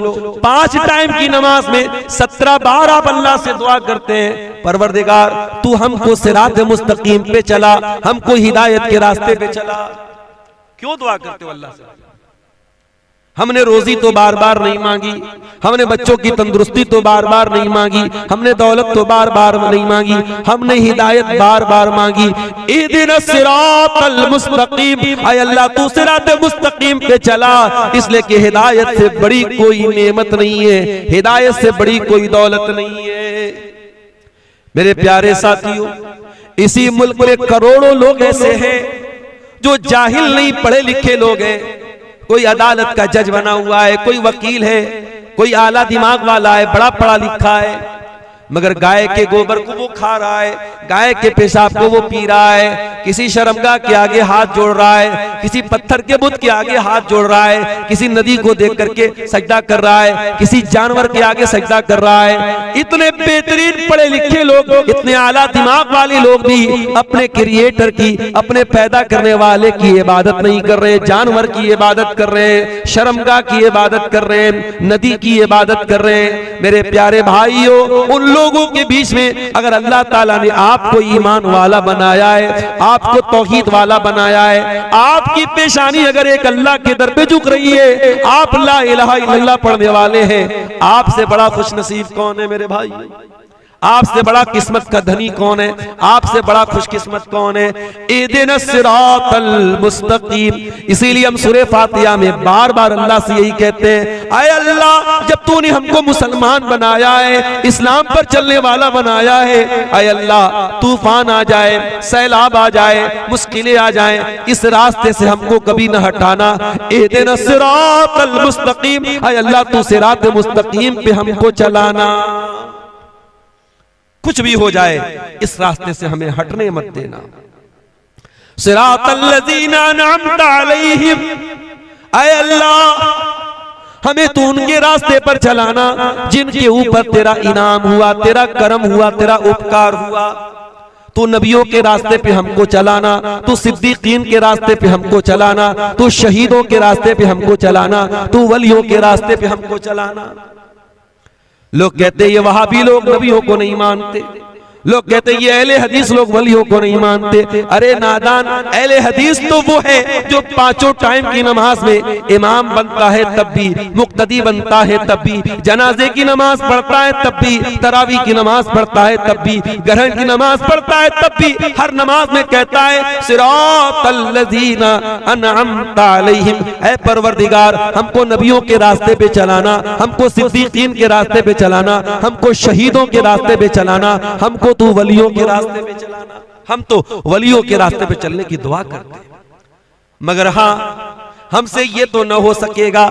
5 टाइम की नमाज में 17 बार आप अल्लाह से दुआ करते हैं, परवरदिगार तू हमको सिरात मुस्तकीम पे चला, हमको हिदायत के रास्ते पे चला। क्यों दुआ करते हो अल्लाह से? हमने रोजी तो बार बार नहीं मांगी, हमने बच्चों की तंदुरुस्ती तो बार बार नहीं मांगी, हमने दौलत तो बार बार नहीं मांगी, हमने हिदायत बार बार मांगी। इहदिनस सिरातल मुस्तकीम, आय अल्लाह तू सिरात मुस्तकीम पे चला, इसलिए कि हिदायत से बड़ी कोई नेमत नहीं है, हिदायत से बड़ी कोई दौलत नहीं है। मेरे प्यारे साथियों, इसी मुल्क में करोड़ों लोग ऐसे हैं जो जाहिल नहीं, पढ़े लिखे लोग हैं। कोई अदालत का जज बना हुआ है, कोई वकील है, कोई आला दिमाग वाला है, बड़ा पढ़ा लिखा है, मगर गाय के गोबर को वो खा रहा है, गाय के पेशाब को वो पी रहा है, किसी शर्मगाह के आगे हाथ जोड़ रहा है, किसी पत्थर के बुत के आगे हाथ जोड़ रहा है, किसी नदी को देख करके सजदा कर रहा है, किसी जानवर के आगे सजदा कर रहा है। इतने बेहतरीन पढ़े लिखे लोग, इतने आला दिमाग वाले लोग भी अपने क्रिएटर की, अपने पैदा करने वाले की इबादत नहीं कर रहे, जानवर की इबादत कर रहे हैं, शर्मगाह की इबादत कर रहे हैं, नदी की इबादत कर रहे हैं। मेरे प्यारे भाइयों, उन लोगों के बीच में अगर अल्लाह ताला ने आपको ईमान वाला बनाया है, आपको तौहीद वाला बनाया है, आपकी पेशानी अगर एक अल्लाह के दर पे झुक रही है, आप ला इलाहा इल्लल्लाह पढ़ने वाले हैं, आपसे बड़ा खुशनसीब कौन है मेरे भाई? आपसे बड़ा किस्मत का धनी कौन है? आपसे बड़ा खुशकिस्मत कौन है? इहदिनस सिरातल मुस्तकीम। इसीलिए हम सूरह फातिहा में बार बार अल्लाह से यही कहते हैं, आए अल्लाह जब तूने हमको मुसलमान बनाया है, इस्लाम पर चलने वाला बनाया है, आए अल्लाह तूफान आ जाए, सैलाब आ जाए, मुश्किलें आ जाए, इस रास्ते से हमको कभी न हटाना। इहदिनस सिरातल मुस्तकीम, आए अल्लाह तू सिरात मुस्तकीम पे हमको चलाना, कुछ भी हो जाए इस रास्ते से हमें हटने मत देना। सिरातल लज़ीना अनअमता अलैहिम, ऐ अल्लाह हमें तू उनके रास्ते पर चलाना जिनके ऊपर तेरा इनाम हुआ, तेरा करम हुआ, तेरा उपकार हुआ। तू नबियों के रास्ते पे हमको चलाना, तू सिद्दीकीन के रास्ते पे हमको चलाना, तू शहीदों के रास्ते पे हमको चलाना, तू वलियों के रास्ते पे हमको चलाना। लोग कहते ये वहाबी लोग नबियों को नहीं मानते, लोग कहते ये अहले हदीस लोग वलियों को नहीं मानते। अरे नादान, अहले हदीस तो वो है जो पांचों टाइम की नमाज में इमाम बनता है तब भी, मुक्तदी बनता है तब भी, जनाजे की नमाज पढ़ता है तब भी, तरावी की नमाज पढ़ता है तब भी, ग्रहण की नमाज पढ़ता है तब भी, हर नमाज में कहता है सिरातल लज़ीना अनअमता अलैहिम, ऐ परवरदिगार हमको नबियों के रास्ते पे चलाना, हमको सिद्दीकीन के रास्ते पे चलाना, हमको शहीदों के रास्ते पे चलाना, हमको तू वलियों के रास्ते पे चलाना। हम तो वलियों के रास्ते पे चलने की दुआ करते हैं, मगर हाँ हमसे ये तो न हो सकेगा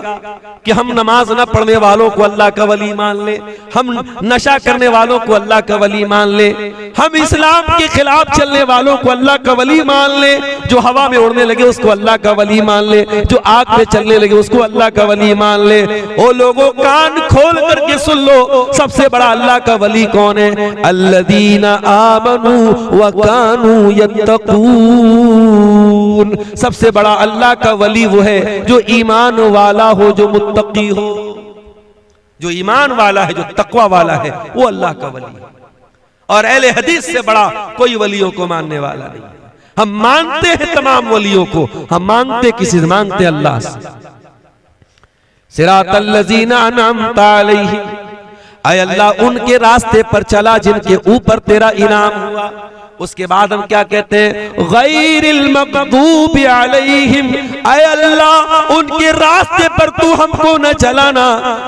कि हम नमाज न पढ़ने वालों को अल्लाह का वली मान ले, हम नशा करने वालों को अल्लाह का वली मान ले, हम इस्लाम के खिलाफ चलने वालों को अल्लाह का वली मान ले, जो हवा में उड़ने लगे उसको अल्लाह का वली मान ले, जो आग पे चलने लगे उसको अल्लाह का वली मान ले। ओ लोगों, कान खोल करके सुन लो, सबसे बड़ा अल्लाह का वली कौन है? अल्लज़ीना आमनू व कानू यत्तकून। सबसे बड़ा अल्लाह का वली वो है जो ईमान वाला हो, जो मुत्तकी हो, जो ईमान वाला है, जो तकवा वाला है, वो अल्लाह का वली है। और अहले हदीस से बड़ा कोई वलियों को मानने वाला नहीं। हम मानते हैं तमाम वलियों को, हम मानते किसी से? मानते अल्लाह से। सिरातल लज़ीना अनअमता अलैहिम, ऐ अल्लाह उनके रास्ते पर चला जिनके ऊपर तेरा इनाम हुआ। उसके बाद हम क्या कहते हैं? गैरिल मग़दूबि अलैहिम, ऐ अल्लाह उनके रास्ते पर तू हमको न चलाना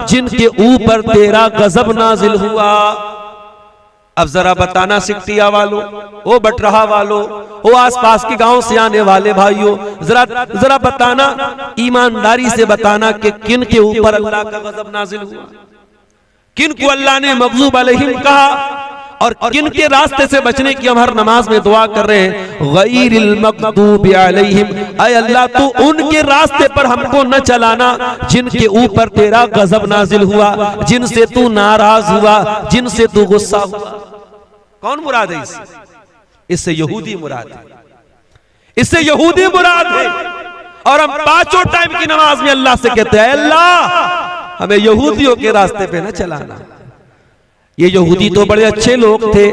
जिनके ऊपर तेरा गजब नाजिल हुआ। अब जरा बताना सिकटिया वालों, ओ बटरहा वालों, ओ आसपास के गांव से आने वाले भाइयों, जरा बताना, ईमानदारी से बताना कि किन के ऊपर अल्लाह का गजब नाजिल हुआ, किन को अल्लाह ने मग़ज़ूब अलैहिम कहा, और किन के रास्ते से बचने की हम हर नमाज में दुआ कर रहे हैं? गैरिल मग़दूबि अलैहिम, ऐ अल्लाह तू उनके रास्ते पर हमको न चलाना जिनके ऊपर तेरा गजब नाजिल हुआ, जिनसे तू नाराज हुआ, जिनसे तू गुस्सा हुआ। कौन मुराद है इससे? इससे यहूदी मुराद है, इससे यहूदी मुराद है। और हम पांचों टाइम की नमाज में अल्लाह से कहते हैं, अल्लाह हमें यहूदियों के रास्ते पे न चलाना। ये यहूदी तो बड़े अच्छे लोग थे,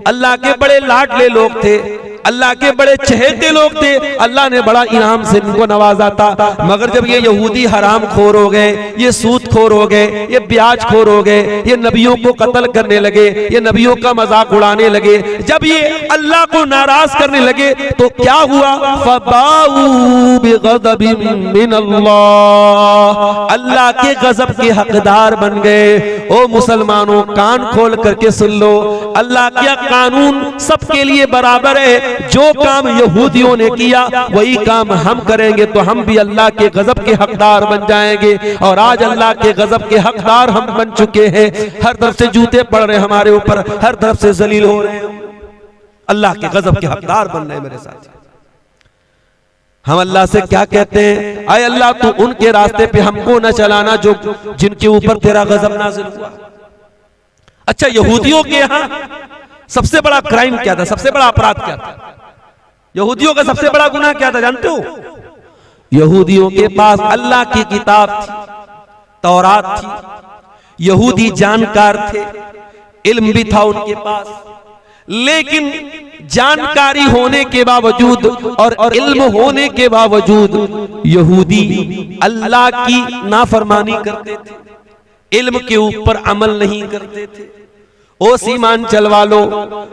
अल्लाह के बड़े लाडले लोग थे, अल्लाह के बड़े चहेते लोग थे, अल्लाह ने बड़ा इनाम से इनको नवाजा था। मगर जब ये यहूदी हराम खोर हो गए, ये सूद खोर हो गए, ये ब्याज खोर हो गए, ये नबियों को कत्ल करने लगे, ये नबियों का मजाक उड़ाने लगे, जब ये अल्लाह को नाराज करने लगे तो क्या हुआ? फबाऊ बिग़ज़बिन मिनल्लाह, अल्लाह के गजब के हकदार बन गए। ओ मुसलमानों, कान खोल करके सुन लो, अल्लाह का कानून सबके लिए बराबर है। जो काम यहूदियों ने किया वही काम हम करेंगे तो हम भी अल्लाह के गजब के हकदार बन जाएंगे। और आज अल्लाह के गजब के हकदार हम बन चुके हैं। हर तरफ से जूते पड़ रहे हैं हमारे ऊपर, हर तरफ से जलील हो रहे हैं, अल्लाह के गजब के हकदार बन रहे हैं मेरे साथ। हम अल्लाह से क्या कहते हैं? आए अल्लाह तू उनके रास्ते पे हमको न चलाना जो जिनके ऊपर तेरा गजब नाज़िल हुआ। अच्छा, यहूदियों के यहाँ सबसे बड़ा क्राइम क्या था? सबसे बड़ा अपराध क्या था? यहूदियों का सबसे बड़ा गुनाह क्या था जानते हो? यहूदियों के पास अल्लाह की किताब थी, तौरात थी, यहूदी जानकार थे, इल्म भी था उनके पास, लेकिन जानकारी होने के बावजूद और इल्म होने के बावजूद यहूदी अल्लाह की नाफरमानी करते थे, इल्म के ऊपर अमल नहीं करते थे। ओ सीमांचल वालों,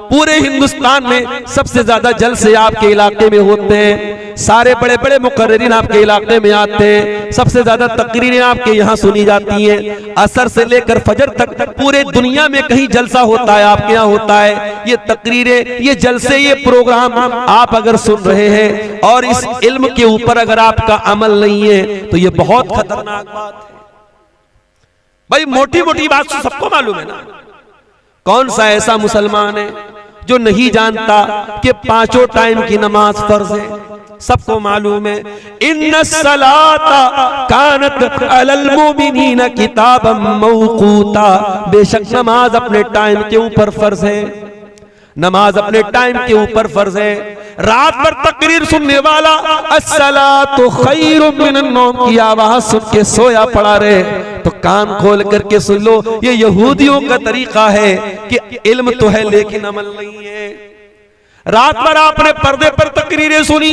पूरे हिंदुस्तान में सबसे ज्यादा जलसे आपके इलाके में होते हैं, सारे बड़े बड़े मुकर्रिरीन आपके इलाके में आते हैं, सबसे ज्यादा तकरीरें आपके यहाँ सुनी जाती हैं। असर से लेकर फजर तक पूरे दुनिया में कहीं जलसा होता है, आपके यहाँ होता है। ये तकरीरें, ये जलसे, ये प्रोग्राम आप अगर सुन रहे हैं और इस इल्म के ऊपर अगर आपका अमल नहीं है तो ये बहुत खतरनाक बात है। भाई मोटी मोटी बात तो सबको मालूम है ना। कौन सा ऐसा मुसलमान है जो नहीं जानता कि पांचों टाइम की नमाज फर्ज है? सबको मालूम है। इन्नस्सलाता कानत अलल मुमिनीना किताबम मौकूता, बेशक नमाज अपने टाइम के ऊपर फर्ज है, नमाज अपने टाइम के ऊपर फर्ज है। रात भर तकरीर सुनने वाला अस्सलातु खैरुम मिनन नौम की आवाज सुन के सोया पड़ा रहे तो कान खोल करके सुन लो, ये यहूदियों का तरीका है कि इल्म तो है लेकिन अमल नहीं है। रात भर आपने पर्दे पर तकरीरें सुनी,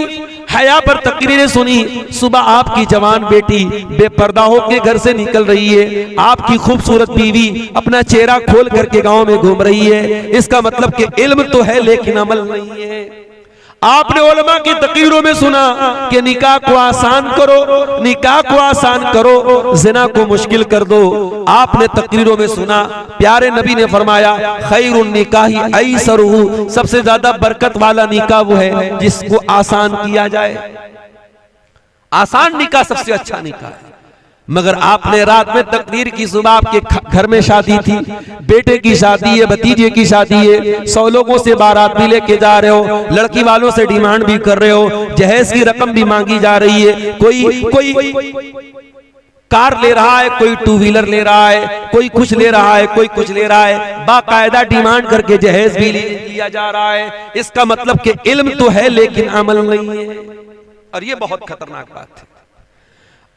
हया पर तकरीरें सुनी, सुबह आपकी जवान बेटी बेपर्दा होकर घर से निकल रही है, आपकी खूबसूरत बीवी अपना चेहरा खोल करके गांव में घूम रही है। इसका मतलब कि इल्म तो है लेकिन अमल नहीं है। आपने उलमा की तकरीरों में सुना कि निकाह को आसान करो, निकाह को आसान करो, जिना को मुश्किल कर दो। आपने तकरीरों में सुना प्यारे नबी ने फरमाया खैरुन निकाही ऐसरुहु, सबसे ज्यादा बरकत वाला निकाह वो है जिसको आसान किया जाए। आसान निकाह सबसे अच्छा निकाह है। मगर आपने रात में तकदीर की, सुबह आपके घर में शादी थी, बेटे की शादी है, भतीजे की शादी है, 100 लोगों से बारात भी लेके जा रहे हो, लड़की वालों से डिमांड भी कर रहे हो, जहेज की रकम भी मांगी जा रही है, कोई कार ले रहा है, कोई 2 व्हीलर ले रहा है, कोई कुछ ले रहा है, कोई कुछ ले रहा है, बाकायदा डिमांड करके जहेज भी लिया जा रहा है। इसका मतलब कि इल्म तो है लेकिन अमल नहीं है, और ये बहुत खतरनाक बात है।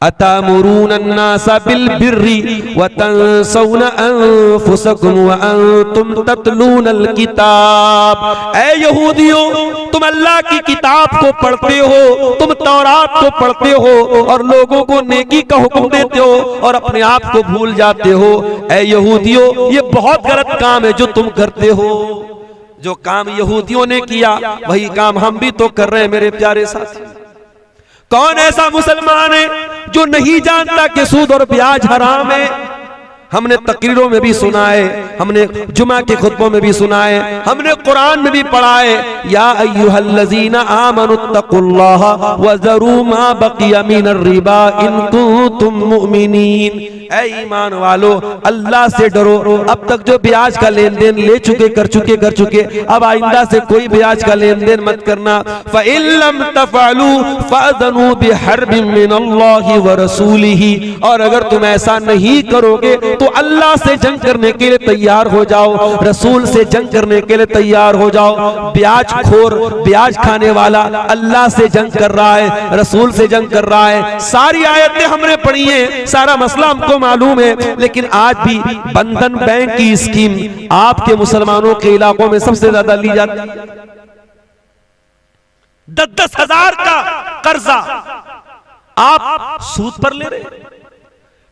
अतामुरून अन्नासा बिल बिर्री व तंसौना अनफुसकुम व अंतुम ततलूनल किताब। ऐ यहूदियों, तुम अल्लाह की किताब को पढ़ते हो, तुम तौरात को पढ़ते हो और लोगों को नेकी का हुक्म देते हो और अपने आप को भूल जाते हो। ऐ यहूदियों, ये बहुत गलत काम है जो तुम करते हो। जो काम यहूदियों ने किया वही काम हम भी तो कर रहे हैं मेरे प्यारे साथी। कौन ऐसा मुसलमान है जो नहीं जानता कि सूद और ब्याज हराम है? हमने तकरीरों में भी सुना है, हमने जुमा के खुतबों में भी सुना है, हमने कुरान में भी पढ़ा है, या अय्युहल्लज़ीना आमनुत्तकुल्लाह व ज़रू मा बक़िया मिनर रिबा इन कुंतुम मुमिनीन। ऐ ईमान वालो, अल्लाह से डरो। अब तक जो ब्याज का लेन देन ले चुके कर चुके, अब आइंदा से कोई ब्याज का लेन देन मत करना। फ़इन लम तफ़अलू फ़अज़नू बिहर्बिन मिनल्लाहि व रसूलिही। और अगर तुम ऐसा नहीं करोगे तो अल्लाह से जंग करने के लिए तैयार हो जाओ, रसूल से जंग करने के लिए तैयार हो जाओ। ब्याज खोर, ब्याज खाने वाला अल्लाह से जंग कर रहा है, रसूल से जंग कर रहा है। सारी आयतें हमने पढ़ी हैं, सारा मसला हमको मालूम है, लेकिन आज भी बंधन बैंक की स्कीम आपके मुसलमानों के इलाकों में सबसे ज्यादा ली जाती है। 10-10 हजार का कर्जा आप सूद पर ले रहे।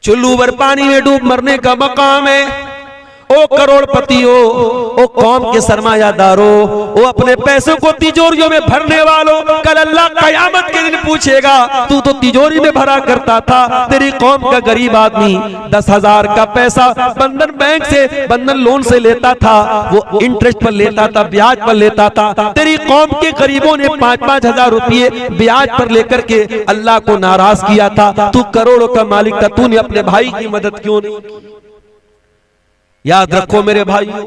चुल्लू भर पानी में डूब मरने का मकाम है। ओ करोड़पति हो, ओ कौम के सरमायादारो, ओ अपने पैसों को तिजोरियों में भरने वालों, कल अल्लाह कयामत के दिन पूछेगा तू तो तिजोरी में भरा करता था। तेरी कौम का गरीब आदमी 10,000 का पैसा बंधन बैंक से, बंधन लोन से लेता था, वो इंटरेस्ट पर लेता था, ब्याज पर लेता था। तेरी कौम के गरीबों ने 5-5 हजार रुपये ब्याज पर लेकर के अल्लाह को नाराज किया था। तू करोड़ों का मालिक था, तूने अपने भाई की मदद क्यों नहीं की? याद रखो मेरे भाइयों,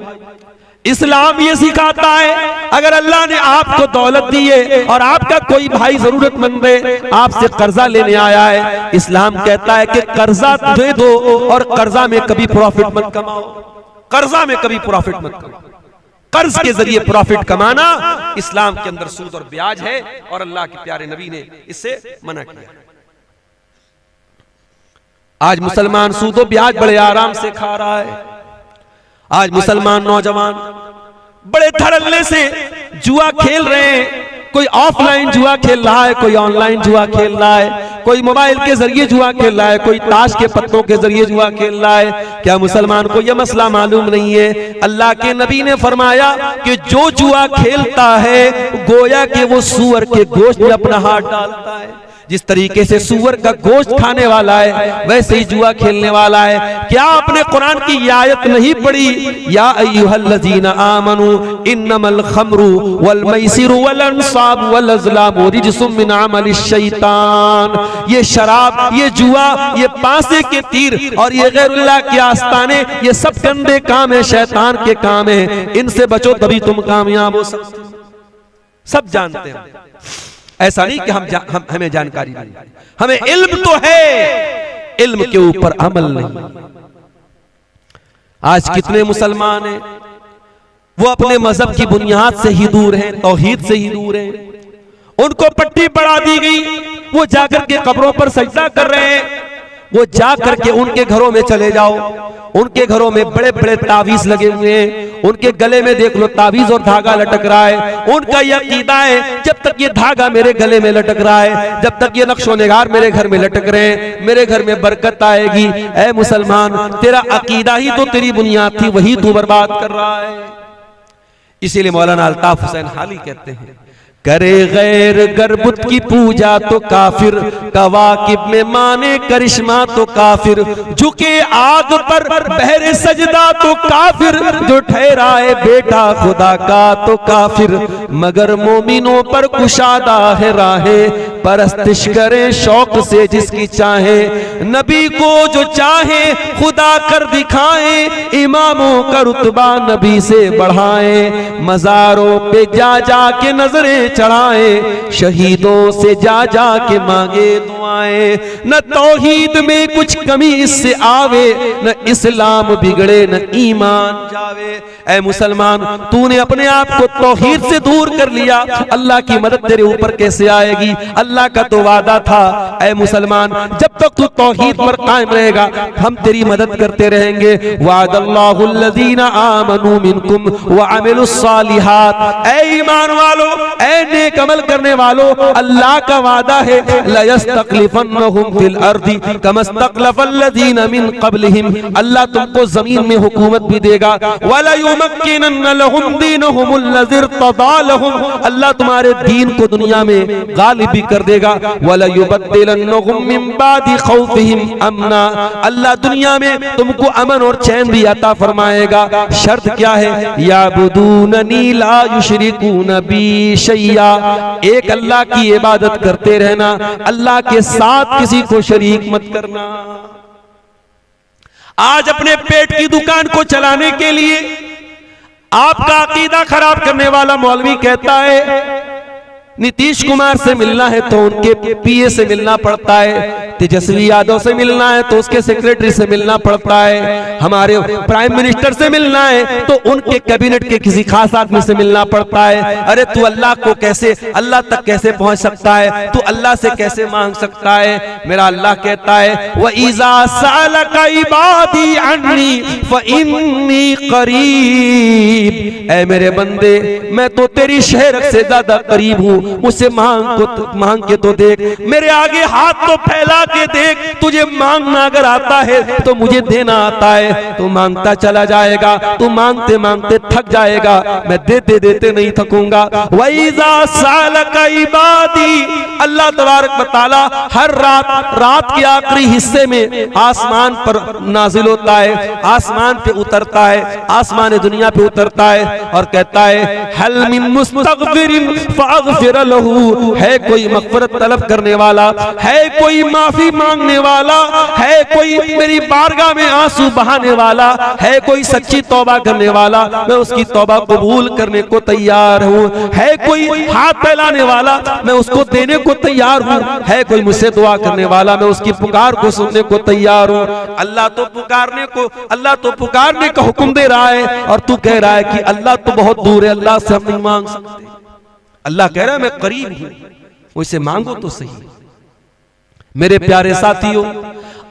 इस्लाम ये सिखाता है, अगर अल्लाह ने आपको दौलत दी है और आपका कोई भाई जरूरतमंद है, आपसे कर्जा लेने आया है, इस्लाम कहता है कि कर्जा दे दो और कर्जा में कभी प्रॉफिट मत कमाओ। कर्जा में कभी प्रॉफिट मत कमाओ। कर्ज के जरिए प्रॉफिट कमाना इस्लाम के अंदर सूद और ब्याज है, और अल्लाह के प्यारे नबी ने इससे मना किया। आज मुसलमान सूद और ब्याज बड़े आराम से खा रहा है। आज मुसलमान नौजवान बड़े धड़ल्ले से जुआ खेल रहे हैं। कोई ऑफलाइन जुआ खेल रहा है, कोई ऑनलाइन जुआ खेल रहा है, कोई मोबाइल के जरिए जुआ खेल रहा है, कोई ताश के पत्तों के जरिए जुआ खेल रहा है। क्या मुसलमान को यह मसला मालूम नहीं है? अल्लाह के नबी ने फरमाया कि जो जुआ खेलता है गोया कि वो सूअर के गोश्त में अपना हाथ डालता है। जिस तरीके से सूअर का गोश्त खाने वाला है, वैसे ही जुआ खेलने वाला है। क्या आपने कुरान की ये आयत नहीं पढ़ी? या अय्युहल्लज़ीना आमनू इन्नमल खम्रु वल मैसिरु वल अंसाबु वल अज़लामु रिज्सुम मिन अमलिश शैतान। ये शराब, ये जुआ, ये पासे के तीर और ये गैरुल्लाह के आस्ताने, ये सब गंदे काम है, शैतान के काम है। इनसे बचो तभी तुम कामयाब हो सकते हो। सब जानते हैं, ऐसा नहीं कि हमें जानकारी नहीं, हमें इल्म तो है, इल्म के ऊपर अमल नहीं। आज कितने मुसलमान हैं वो अपने मजहब की बुनियाद से ही दूर हैं, तौहीद से ही दूर हैं। उनको पट्टी पढ़ा दी गई, वो जाकर के कब्रों पर सजदा कर रहे हैं। वो जा करके उनके घरों में चले जाओ, उनके घरों में बड़े बड़े तावीज लगे हुए हैं, उनके गले में देख लो तावीज और धागा लटक रहा है। उनका यह अकीदा है जब तक ये धागा मेरे गले में लटक रहा है, जब तक ये नक्शो निगार मेरे घर में लटक रहे हैं, मेरे घर में बरकत आएगी। ऐ मुसलमान, तेरा अकीदा ही तो तेरी बुनियाद थी, वही तू बर्बाद कर रहा है। इसीलिए मौलाना अल्ताफ हुसैन हाली कहते हैं, करे गैर गरबुत की पूजा तो काफिर, कवाकिब में माने करिश्मा तो काफिर, झुके आग पर बहरे सजदा तो काफिर, जो ठहराए बेटा खुदा का तो काफिर, मगर मोमिनों पर कुशादा है राहे, परस्तिश करें शौक से जिसकी चाहे, नबी को जो चाहे खुदा कर दिखाए, इमामों का रुतबा नबी से बढ़ाए, मज़ारों पे जा जा के नजरें चढ़ाए, शहीदों से जा जा के मांगे दुआएं। न तौहीद में कुछ कमी इससे आवे, न इस्लाम बिगड़े न ईमान जावे। ऐ मुसलमान, तूने अपने आप को तौहीद से दूर कर लिया, अल्लाह की मदद तेरे ऊपर कैसे आएगी? अल्लाह का तो वादा था ऐ मुसलमान, जब तक तू तौहीद पर कायम रहेगा हम तेरी मदद करते रहेंगे। वादल्लाहुल्लज़ीना आमनू मिनकुम व अमिलुस्सालिहात, ऐ ईमान वालों, ऐ नेक अमल करने वालों, अल्लाह का वादा है लयस्तखलिफन्नहुम फिल अर्दी कमस्तखलफल्लज़ीना मिन क़ब्लिहिम, अल्लाह तुमको जमीन में हुकूमत भी देगा। वलयुमक्किनन्न लहुम दीनहुमुल्लज़ी इर्तदा लहुम, अल्लाह तुम्हारे दीन को दुनिया में गालिब भी कर देगा। वलयुबद्दिलन्नहुम मिन बादि खौफिहिम अमना, अल्लाह दुनिया में तुमको अमन और चैन भी अता फरमाएगा। शर्त क्या है? याबुदूननी ला युशरिकून बी शैया, एक अल्लाह की इबादत करते रहना, अल्लाह के साथ किसी को शरीक मत करना। आज अपने पेट की दुकान को चलाने के लिए आपका अकीदा खराब करने वाला मौलवी कहता है नीतीश कुमार से मिलना है तो उनके पीए से मिलना पड़ता है, तेजस्वी यादव से मिलना है तो उसके सेक्रेटरी से मिलना पड़ता है, हमारे प्राइम मिनिस्टर से मिलना है तो उनके कैबिनेट के किसी खास आदमी से मिलना पड़ता है। अरे तू अल्लाह को कैसे, अल्लाह तक कैसे पहुंच सकता है? तू अल्लाह से कैसे मांग सकता है? मेरा अल्लाह कहता है व इज़ा सअलका इबादी अन्नी फइन्नी करीब, ऐ मेरे बंदे मैं तो तेरी शहरत से ज्यादा करीब हूँ, मुझसे मांग के तो देख, मेरे आगे हाथ तो फैला के देख, तुझे मांगना अगर आता है तो मुझे देना आता है। तू मांगता चला जाएगा, तू मांगते मांगते थक जाएगा, मैं देते देते नहीं थकूंगा। वइज़ा सअलका इबादी, अल्लाह तबारक व तआला हर रात के आखिरी हिस्से में आसमान पर नाजिल होता है, आसमान पे उतरता है, आसमान दुनिया पे उतरता है और कहता है हल मिन मुस्तगफिरिन फअगफिर लहू, है कोई मग़फ़िरत तलब करने वाला, है कोई माफी मांगने वाला, है कोई मेरी बारगाह में आंसू बहाने वाला, है कोई सच्ची तौबा करने वाला, मैं उसकी तौबा कबूल करने को तैयार हूँ, है कोई हाथ फैलाने वाला मैं उसको देने को तैयार हूँ, है कोई मुझसे दुआ करने वाला मैं उसकी पुकार को सुनने को तैयार हूँ। अल्लाह तो पुकारने का हुक्म दे रहा है और तू कह रहा है कि अल्लाह तो बहुत दूर है, अल्लाह से हम नहीं मांग सकते। अल्लाह कह रहा है मैं करीब हूं, उसे मांगो तो सही। मेरे प्यारे साथियों,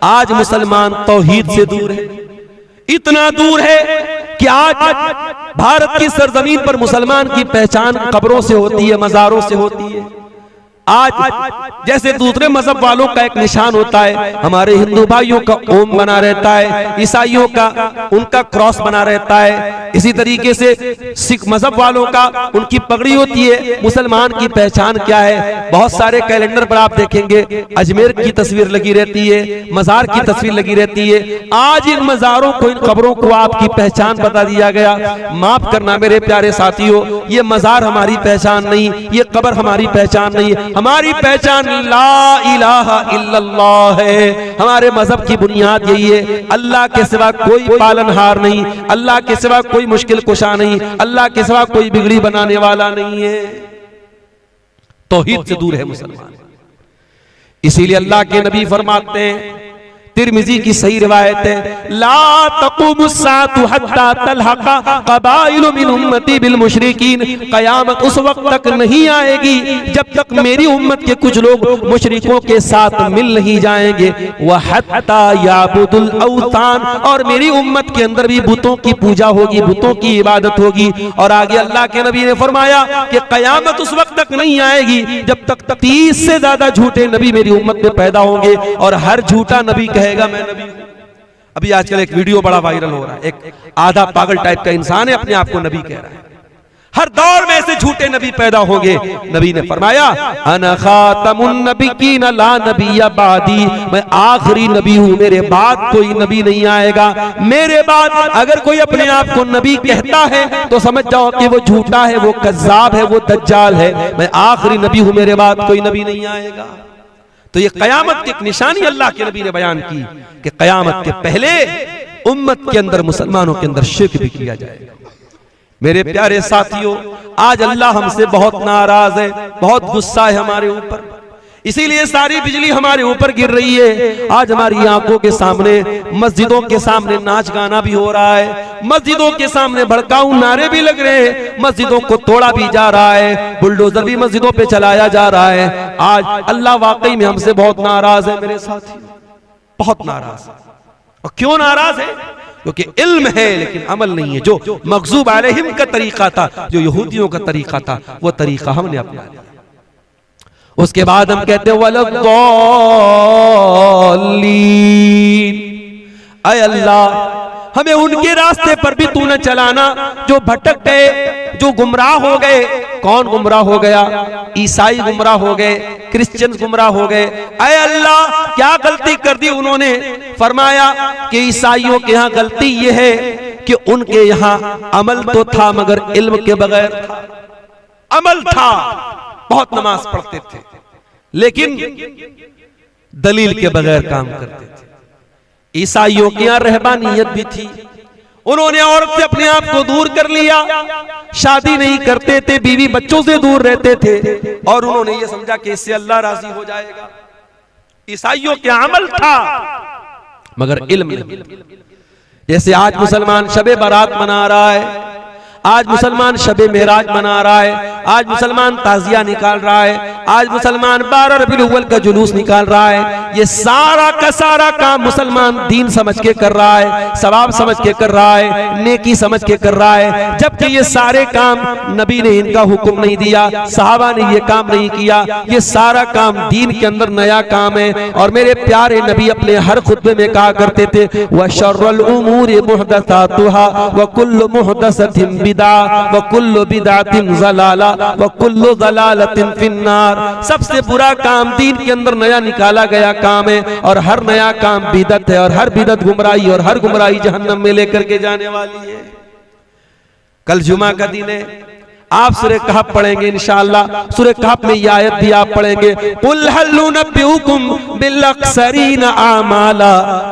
आज मुसलमान तौहीद से दूर है, इतना दूर है कि आज भारत की सरजमीन पर मुसलमान की पहचान कब्रों से होती है, मज़ारों से होती है। आज जैसे दूसरे मजहब वालों का एक निशान होता है, हमारे हिंदू भाइयों का ओम बना रहता है, ईसाइयों का उनका क्रॉस बना रहता है, इसी तरीके से सिख मजहब वालों का उनकी पगड़ी होती है। मुसलमान की पहचान क्या है? बहुत सारे कैलेंडर पर आप देखेंगे अजमेर की तस्वीर लगी रहती है, मजार की तस्वीर लगी रहती है। आज इन मजारों को, इन कब्रों को आपकी पहचान बता दिया गया। माफ करना मेरे प्यारे साथियों, ये मजार हमारी पहचान नहीं, ये कब्र हमारी पहचान नहीं, हमारी पहचान ला इलाहा इल्लल्लाह है। हमारे मजहब की बुनियाद यही है, अल्लाह के सिवा कोई पालनहार नहीं, अल्लाह के सिवा कोई मुश्किल कुशा नहीं, अल्लाह के सिवा कोई बिगड़ी बनाने वाला नहीं है। तौहीद से दूर है मुसलमान। इसीलिए अल्लाह के नबी फरमाते हैं, तिरमिजी की सही रिवायत है, ला तक़ूमुस्साअतु हत्ता तलहक़ा क़बाइलु मिन उम्मती बिल मुशरिकीन, क़यामत उस वक्त तक नहीं आएगी जब तक मेरी उम्मत के कुछ लोग मुशरिकों के साथ मिल नहीं जाएंगे। व हत्ता याबुदुल औतान, और मेरी उम्मत के अंदर भी बुतों की पूजा होगी, बुतों की इबादत होगी। और आगे अल्लाह के नबी ने फरमाया कि क़यामत उस वक्त तक नहीं आएगी जब तक 30 से ज्यादा झूठे नबी मेरी उम्मत में पैदा होंगे और हर झूठा नबी कहेगा मैं नबी हूं। अभी आजकल एक वीडियो बड़ा वायरल हो रहा है, एक आधा पागल टाइप का इंसान है, अपने आप को नबी कह रहा है। हर दौर में ऐसे झूठे नबी पैदा होंगे। नबी ने फरमाया अना खातमुन नबिय्यीन ला नबिय्य बादी, मैं आखिरी नबी हूं, मेरे बाद कोई नबी नहीं आएगा। मेरे बाद अगर कोई अपने आप को नबी कहता है तो समझ जाओ कि वो झूठा है, वो कज़्ज़ाब है, वो दज्जाल है। मैं आखिरी नबी हूं, मेरे बाद कोई नबी नहीं आएगा। तो ये कयामत की एक निशानी अल्लाह के नबी ने बयान की कि कयामत के पहले उम्मत के अंदर, मुसलमानों के अंदर शिर्क भी किया जाएगा। मेरे प्यारे साथियों, आज अल्लाह हमसे बहुत नाराज है, बहुत गुस्सा है हमारे ऊपर, इसीलिए सारी बिजली हमारे ऊपर गिर रही है। आज हमारी आंखों के सामने मस्जिदों के सामने नाच गाना भी हो रहा है, मस्जिदों के सामने भड़काऊ नारे भी लग रहे हैं, मस्जिदों को तोड़ा भी जा रहा है, बुलडोजर भी मस्जिदों पे चलाया जा रहा है। आज अल्लाह वाकई में हमसे बहुत नाराज है मेरे साथियों, बहुत नाराज है। और क्यों नाराज है? क्योंकि इल्म है लेकिन अमल नहीं है। जो मग़ज़ूब अलैहिम का तरीका था, जो यहूदियों का तरीका था, वो तरीका हमने अपना लिया। उसके बाद हम कहते हैं वलद्दॉलीन, ऐ अल्लाह हमें उनके रास्ते पर भी तू न चलाना जो भटक गए, जो गुमराह हो गए। कौन गुमराह हो गया? ईसाई गुमराह हो गए, क्रिश्चियन गुमराह हो गए। ऐ अल्लाह क्या गलती कर दी उन्होंने? फरमाया कि ईसाइयों के यहाँ गलती यह है कि उनके यहाँ अमल तो था मगर इल्म के बगैर था। अमल था, बहुत नमाज पढ़ते थे लेकिन दलील के बगैर काम करते थे। ईसाइयों की यहाँ रहबानियत भी थी, उन्होंने औरत से अपने आप को दूर कर लिया, शादी नहीं करते थे, बीवी बच्चों से दूर रहते थे और उन्होंने ये समझा कि इससे अल्लाह राजी हो जाएगा। ईसाइयों के अमल था मगर इल्म नहीं। जैसे आज मुसलमान शबे बारात मना रहा है, आज मुसलमान शबे मेराज मना रहा है, आज मुसलमान ताजिया निकाल रहा है, आज मुसलमान 12 रबीउल अव्वल का जुलूस निकाल रहा है। ये सारा का सारा काम मुसलमान दीन समझ के कर रहा है, सवाब समझ के कर रहा है, नेकी समझ के कर रहा है, जबकि ये सारे काम नबी ने इनका हुक्म नहीं दिया, सहाबा ने ये काम नहीं किया। ये सारा काम दीन के अंदर नया काम है। और मेरे प्यारे नबी अपने हर खुतबे में कहा करते थे व शर्रुल उमूरि मुहदसातुहा व कुल्लु मुहदसतिन बिदा व कुल्लु बिदातिन ज़लाला व कुल्लु ज़लालतिन फिन्नार। सबसे बुरा काम दीन के अंदर नया निकाला गया काम है और हर नया काम बिदअत है और हर बिदअत गुमराही और हर गुमराही जहन्नम में लेकर के जाने वाली है। कल जुमा का दिन है, आप सूरह कहफ पढ़ेंगे इंशाअल्लाह। सूरह कहफ में ये आयत भी आप पढ़ेंगे, कुल हल नुनब्बिउकुम बिल अक्सरीन आमाला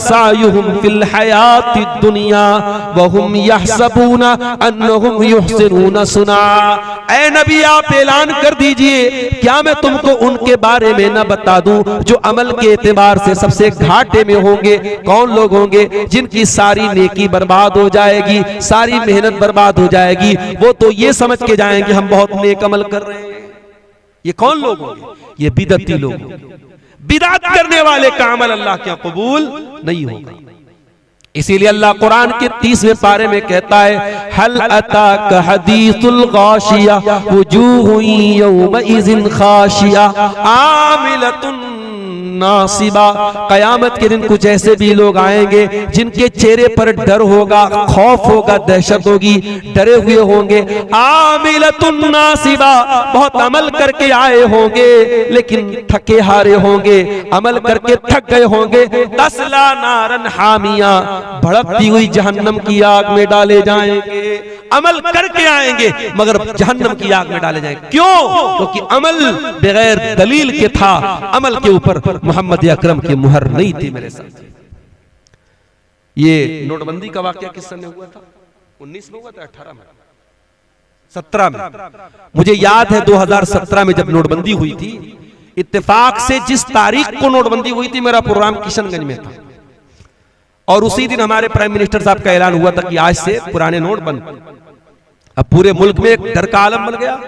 सायुहुम फिल हयातिद दुनिया व हुम यहसबूना अन्नहुम युहसिनून सुना। ऐ नबी आप ऐलान कर दीजिए, क्या मैं तुमको उनके बारे में न बता दूं जो अमल के एतबार से सबसे घाटे में होंगे? कौन लोग होंगे? जिनकी सारी नेकी बर्बाद हो जाएगी, सारी मेहनत बर्बाद हो जाएगी, वो तो ये समझ के जाएंगे हम बहुत नेक अमल कर रहे हैं। ये कौन लोग होंगे? ये बिदअती लोग। बिदअत करने वाले का अमल अल्लाह के यहाँ कबूल नहीं होगा। इसीलिए अल्लाह कुरान के 30वें पारे में कहता है हल अताक हदीसुल गाशिया वुजूहुन यौमइज़िन खाशिया आमिलतुन नासिबा। कयामत के दिन कुछ ऐसे भी लोग आएंगे जिनके चेहरे पर डर होगा, खौफ होगा, दहशत होगी, डरे हुए होंगे। आमिलतुन नासिबा, बहुत अमल करके आए होंगे लेकिन थके हारे होंगे, अमल करके थक गए होंगे। तस्ला नारन हामिया, भड़कती हुई जहन्नम की आग में डाले जाएंगे। अमल करके आएंगे मगर जहन्नम की आग में डाले जाएंगे। क्यों? क्योंकि अमल बगैर दलील के था, अमल के ऊपर मोहम्मद अकरम की मुहर नहीं थी। मेरे साथ ये नोटबंदी का वाकया किस सन में हुआ था? 19 में हुआ था, 18 में, 17 में। मुझे याद है 2017 में जब नोटबंदी हुई थी, इत्तेफाक से जिस तारीख को नोटबंदी हुई थी मेरा प्रोग्राम किशनगंज में था और उसी दिन हमारे प्राइम मिनिस्टर साहब का ऐलान हुआ था कि आज से पुराने नोट बंद। अब पूरे मुल्क में एक डर का आलम बन गया।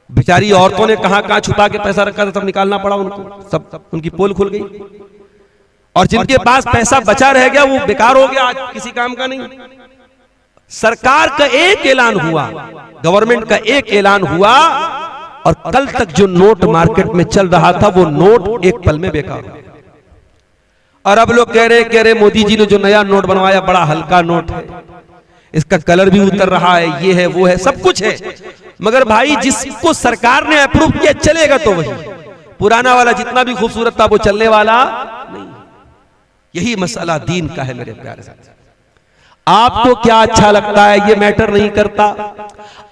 बेचारी औरतों ने कहां छुपा के पैसा रखा था, सब निकालना पड़ा उनको, सब उनकी पोल खुल गई। और जिनके पास पैसा बचा रह गया वो बेकार हो गया, आज किसी काम का नहीं। सरकार का एक ऐलान हुआ, गवर्नमेंट का एक ऐलान हुआ और कल तक जो नोट मार्केट में चल रहा था वो नोट एक पल में बेकार हो गया। और अब लोग कह रहे मोदी जी ने जो नया नोट बनवाया बड़ा हल्का नोट है, इसका कलर भी उतर रहा है, ये है वो है, सब कुछ है, मगर भाई जिसको सरकार ने अप्रूव किया चलेगा तो वही, पुराना वाला जितना भी खूबसूरत था वो चलने वाला नहीं। यही मसला दीन का है मेरे प्यारे साथी। आपको क्या अच्छा लगता है ये मैटर नहीं करता,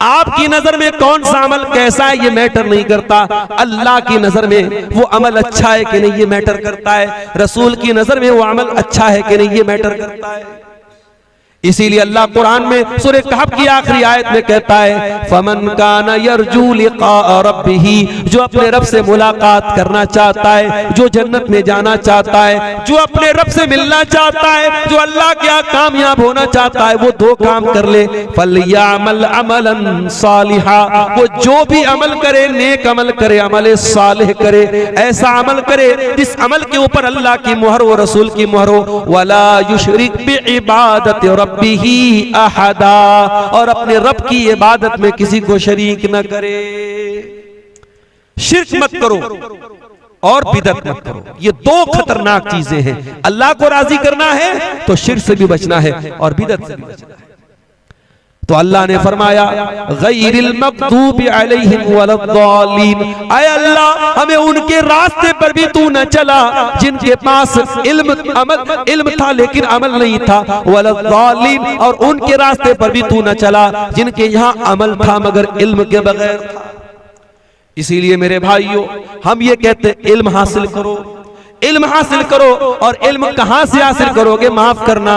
आपकी नजर में कौन सा अमल कैसा है ये मैटर नहीं करता, अल्लाह की नजर में वो अमल अच्छा है कि नहीं ये मैटर करता है, रसूल की नजर में वो अमल अच्छा है कि नहीं ये मैटर करता है। इसीलिए अल्लाह कुरान में सूरह कहफ की आखिरी आयत में कहता है, फमन काना यरजू लिका रब्बिही, जो अपने रब से मुलाकात करना चाहता है, जो जन्नत में जाना चाहता है, जो अपने रब से मिलना चाहता है, जो अल्लाह के यहाँ कामयाब होना चाहता है, वो दो काम कर ले, फलयामल अमलन सालिहा, वो जो भी अमल करे नेक अमल करे, अमल सालिह करे, ऐसा अमल करे जिस अमल के ऊपर अल्लाह की मुहर हो, रसूल की मुहर हो, वला युशरिक बिइबादति रब्बिही अहदा, और अपने रब की इबादत में किसी को शरीक न करे। शिर्क मत करो और बिदअत मत करो, ये दो खतरनाक चीजें हैं। अल्लाह को राजी करना है तो शिर्क से भी बचना है और बिदअत से भी बचना है। तो अल्लाह ने फरमाया गैरिल मग़दूबि अलैहिम वलद्दालीन, ऐ अल्लाह हमें उनके रास्ते पर भी तू न चला जिनके पास इल्म था लेकिन अमल नहीं था, वलद्दालीन, और उनके रास्ते पर भी तू न चला जिनके यहाँ अमल था मगर इल्म के बगैर था। इसीलिए मेरे भाइयों हम ये कहते हैं इल्म हासिल करो, इल्म हासिल करो, और इल्म कहां से हासिल करोगे, माफ करना,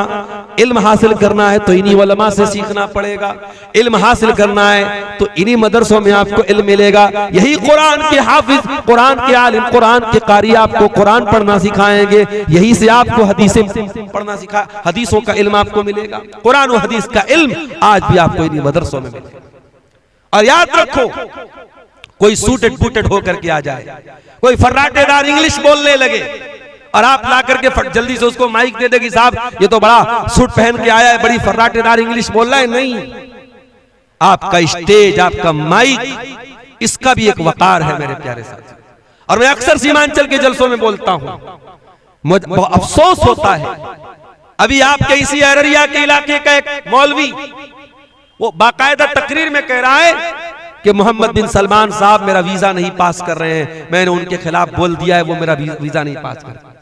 इल्म हासिल करना है तो इन्हीं उलमा से सीखना पड़ेगा, इल्म हासिल करना है तो इन्हीं मदरसों में आपको इल्म मिलेगा। यही कुरान के हाफिज, कुरान के आलिम, कुरान के कारी आपको कुरान पढ़ना सिखाएंगे, यही से आपको हदीसें पढ़ना सिखा, हदीसों का इल्म आपको मिलेगा। कुरान और हदीस का इल्म आज भी आपको इन्हीं मदरसों में मिलेगा। और याद रखो, कोई सूटेड बूटेड होकर के आ जाए, कोई फर्राटेदार इंग्लिश बोलने लगे और आप ला करके जल्दी से उसको माइक दे देगी, साहब ये तो बड़ा सूट पहन के आया है, बड़ी फर्राटेदार इंग्लिश बोल रहा है। नहीं, आपका स्टेज, आपका माइक, इसका भी एक वकार है मेरे प्यारे साथी। और मैं अक्सर सीमांचल के जलसों में बोलता हूं, मुझे अफसोस होता है, अभी आपके इसी अररिया के इलाके का एक मौलवी वो बाकायदा तकरीर में कह रहा है कि मोहम्मद बिन सलमान साहब मेरा वीजा नहीं पास कर रहे हैं, मैंने उनके खिलाफ बोल दिया है, वो मेरा वीजा नहीं पास कर।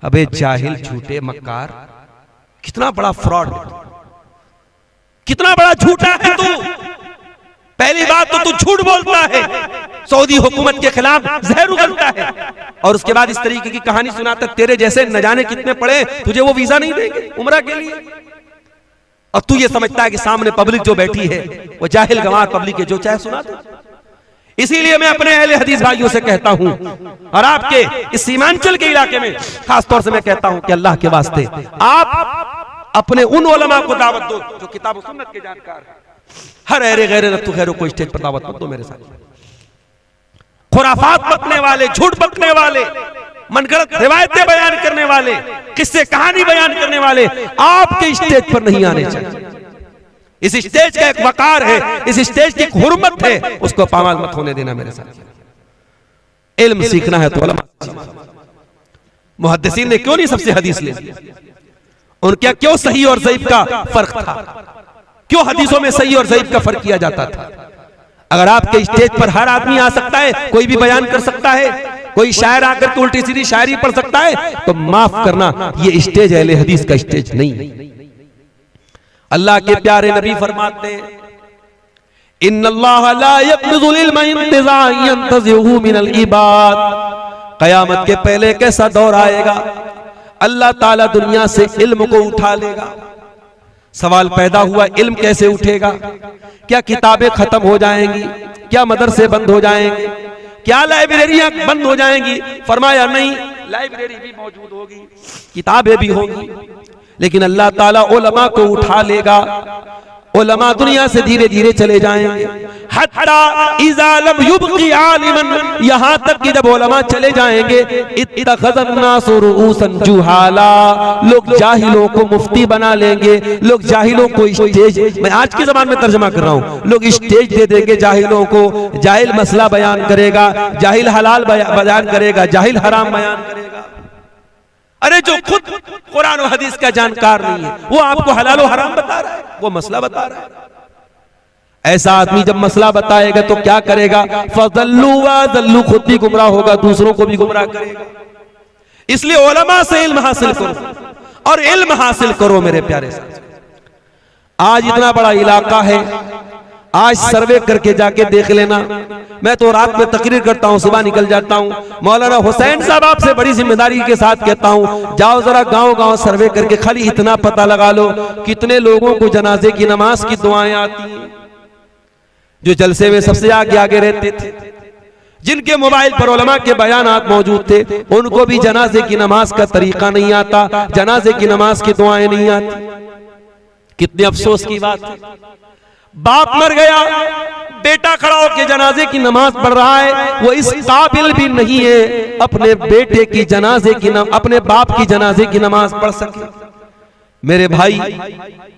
अबे जाहिल, झूठे, मक्कार, कितना बड़ा फ्रॉड, कितना बड़ा झूठा है तू। पहली बात तो तू झूठ बोलता है, सऊदी हुकूमत के खिलाफ जहर उगलता है, और उसके बाद इस तरीके की कहानी सुनाता, तेरे जैसे न जाने कितने पड़े, तुझे वो वीजा नहीं देंगे उम्रा के लिए, और तू ये समझता है कि सामने पब्लिक जो बैठी है वो जाहिल गंवार पब्लिक है, जो चाहे सुना दे। इसीलिए मैं अपने अहले हदीस भाइयों से कहता हूं, और आपके इस सीमांचल के इलाके में खास तौर से मैं कहता हूं कि अल्लाह के वास्ते आप अपने उन उलमा को दावत दो जो किताब और सुन्नत के जानकार हैं। हर अहरे गैरे नफ्तु खैरो को स्टेज पर दावत मत दो मेरे साथ। खुराफात बकने वाले, झूठ बकने वाले, मनगढ़ंत रिवायतें बयान करने वाले, किस्से कहानी बयान करने वाले आपके स्टेज पर नहीं आने चाहिए। इस स्टेज का एक वकार है, इस स्टेज की एक हुर्मत है, उसको पामाल मत होने देना मेरे साथ। इल्म सीखना है तो उलमा। मुहद्दिसीन ने क्यों नहीं सबसे हदीस ली, उनके क्यों सही और ज़ईफ का फर्क था, क्यों हदीसों में सही और ज़ईफ का फर्क किया जाता था। अगर आपके स्टेज पर हर आदमी आ सकता है, कोई भी बयान कर सकता है, कोई शायर आकर के उल्टी सीधी शायरी पढ़ सकता है, तो माफ करना, ये स्टेज अहले हदीस का स्टेज नहीं। अल्लाह के प्यारे नबी फरमाते हैं, इन्नल्लाह ला यक़बिज़ुल इल्म इंतिज़ाअन यंतज़िहु मिनल इबाद। क़यामत के पहले कैसा दौर आएगा, अल्लाह ताला दुनिया से इल्म को उठा लेगा। सवाल पैदा हुआ, इल्म कैसे उठेगा? क्या किताबें खत्म हो जाएंगी? क्या मदरसे बंद हो जाएंगे? क्या लाइब्रेरियां बंद हो जाएंगी? फरमाया नहीं, लाइब्रेरी भी मौजूद होगी, किताबें भी होंगी, लेकिन अल्लाह ताला उलमा को उठा लेगा। उलमा दुनिया से धीरे धीरे चले जाएंगे, हत्ता इज़ा लम युबक़ी आलिमन, यहाँ तक कि जब उलमा चले जाएंगे, इत्तख़ज़न नासु रुऊसन जुहाला, लोग जाहिलों को मुफ्ती बना लेंगे, लोग जाहिलों को स्टेज, मैं आज की ज़बान में तर्जुमा कर रहा हूँ, लोग स्टेज दे देंगे जाहिलों को, जाहिल मसला बयान करेगा, जाहिल हलाल बयान करेगा, जाहिल हराम बयान करेगा। अरे जो खुद कुरान और हदीस का जानकार नहीं है वो आपको हलाल और हराम बता रहा है, वो मसला बता रहा है। ऐसा आदमी जब मसला बताएगा तो क्या करेगा? फज़ल्लू वज़ल्लू, खुद भी गुमराह होगा, दूसरों को भी गुमराह करेगा। इसलिए उलमा से इल्म हासिल करो और इल्म हासिल करो मेरे प्यारे साथी। आज इतना बड़ा इलाका है, आज सर्वे करके जाके देख लेना। मैं तो रात में तकरीर करता हूँ, सुबह निकल जाता हूँ। मौलाना हुसैन साहब आपसे बड़ी जिम्मेदारी के साथ कहता हूँ, जाओ जरा गांव गांव सर्वे करके खाली इतना पता लगा लो कितने लोगों को जनाजे की नमाज की दुआएं आती हैं। जो जलसे में सबसे आगे आगे रहते थे, जिनके मोबाइल पर उलमा के बयानात मौजूद थे, उनको भी जनाजे की नमाज का तरीका नहीं आता, जनाजे की नमाज की दुआएं नहीं आती। कितने अफसोस की बात है। बाप मर गया, बेटा खड़ा होकर जनाजे की नमाज पढ़ रहा है, वो इस काबिल भी नहीं है अपने बेटे की जनाजे की अपने बाप की जनाजे की नमाज पढ़ सके। मेरे भाई,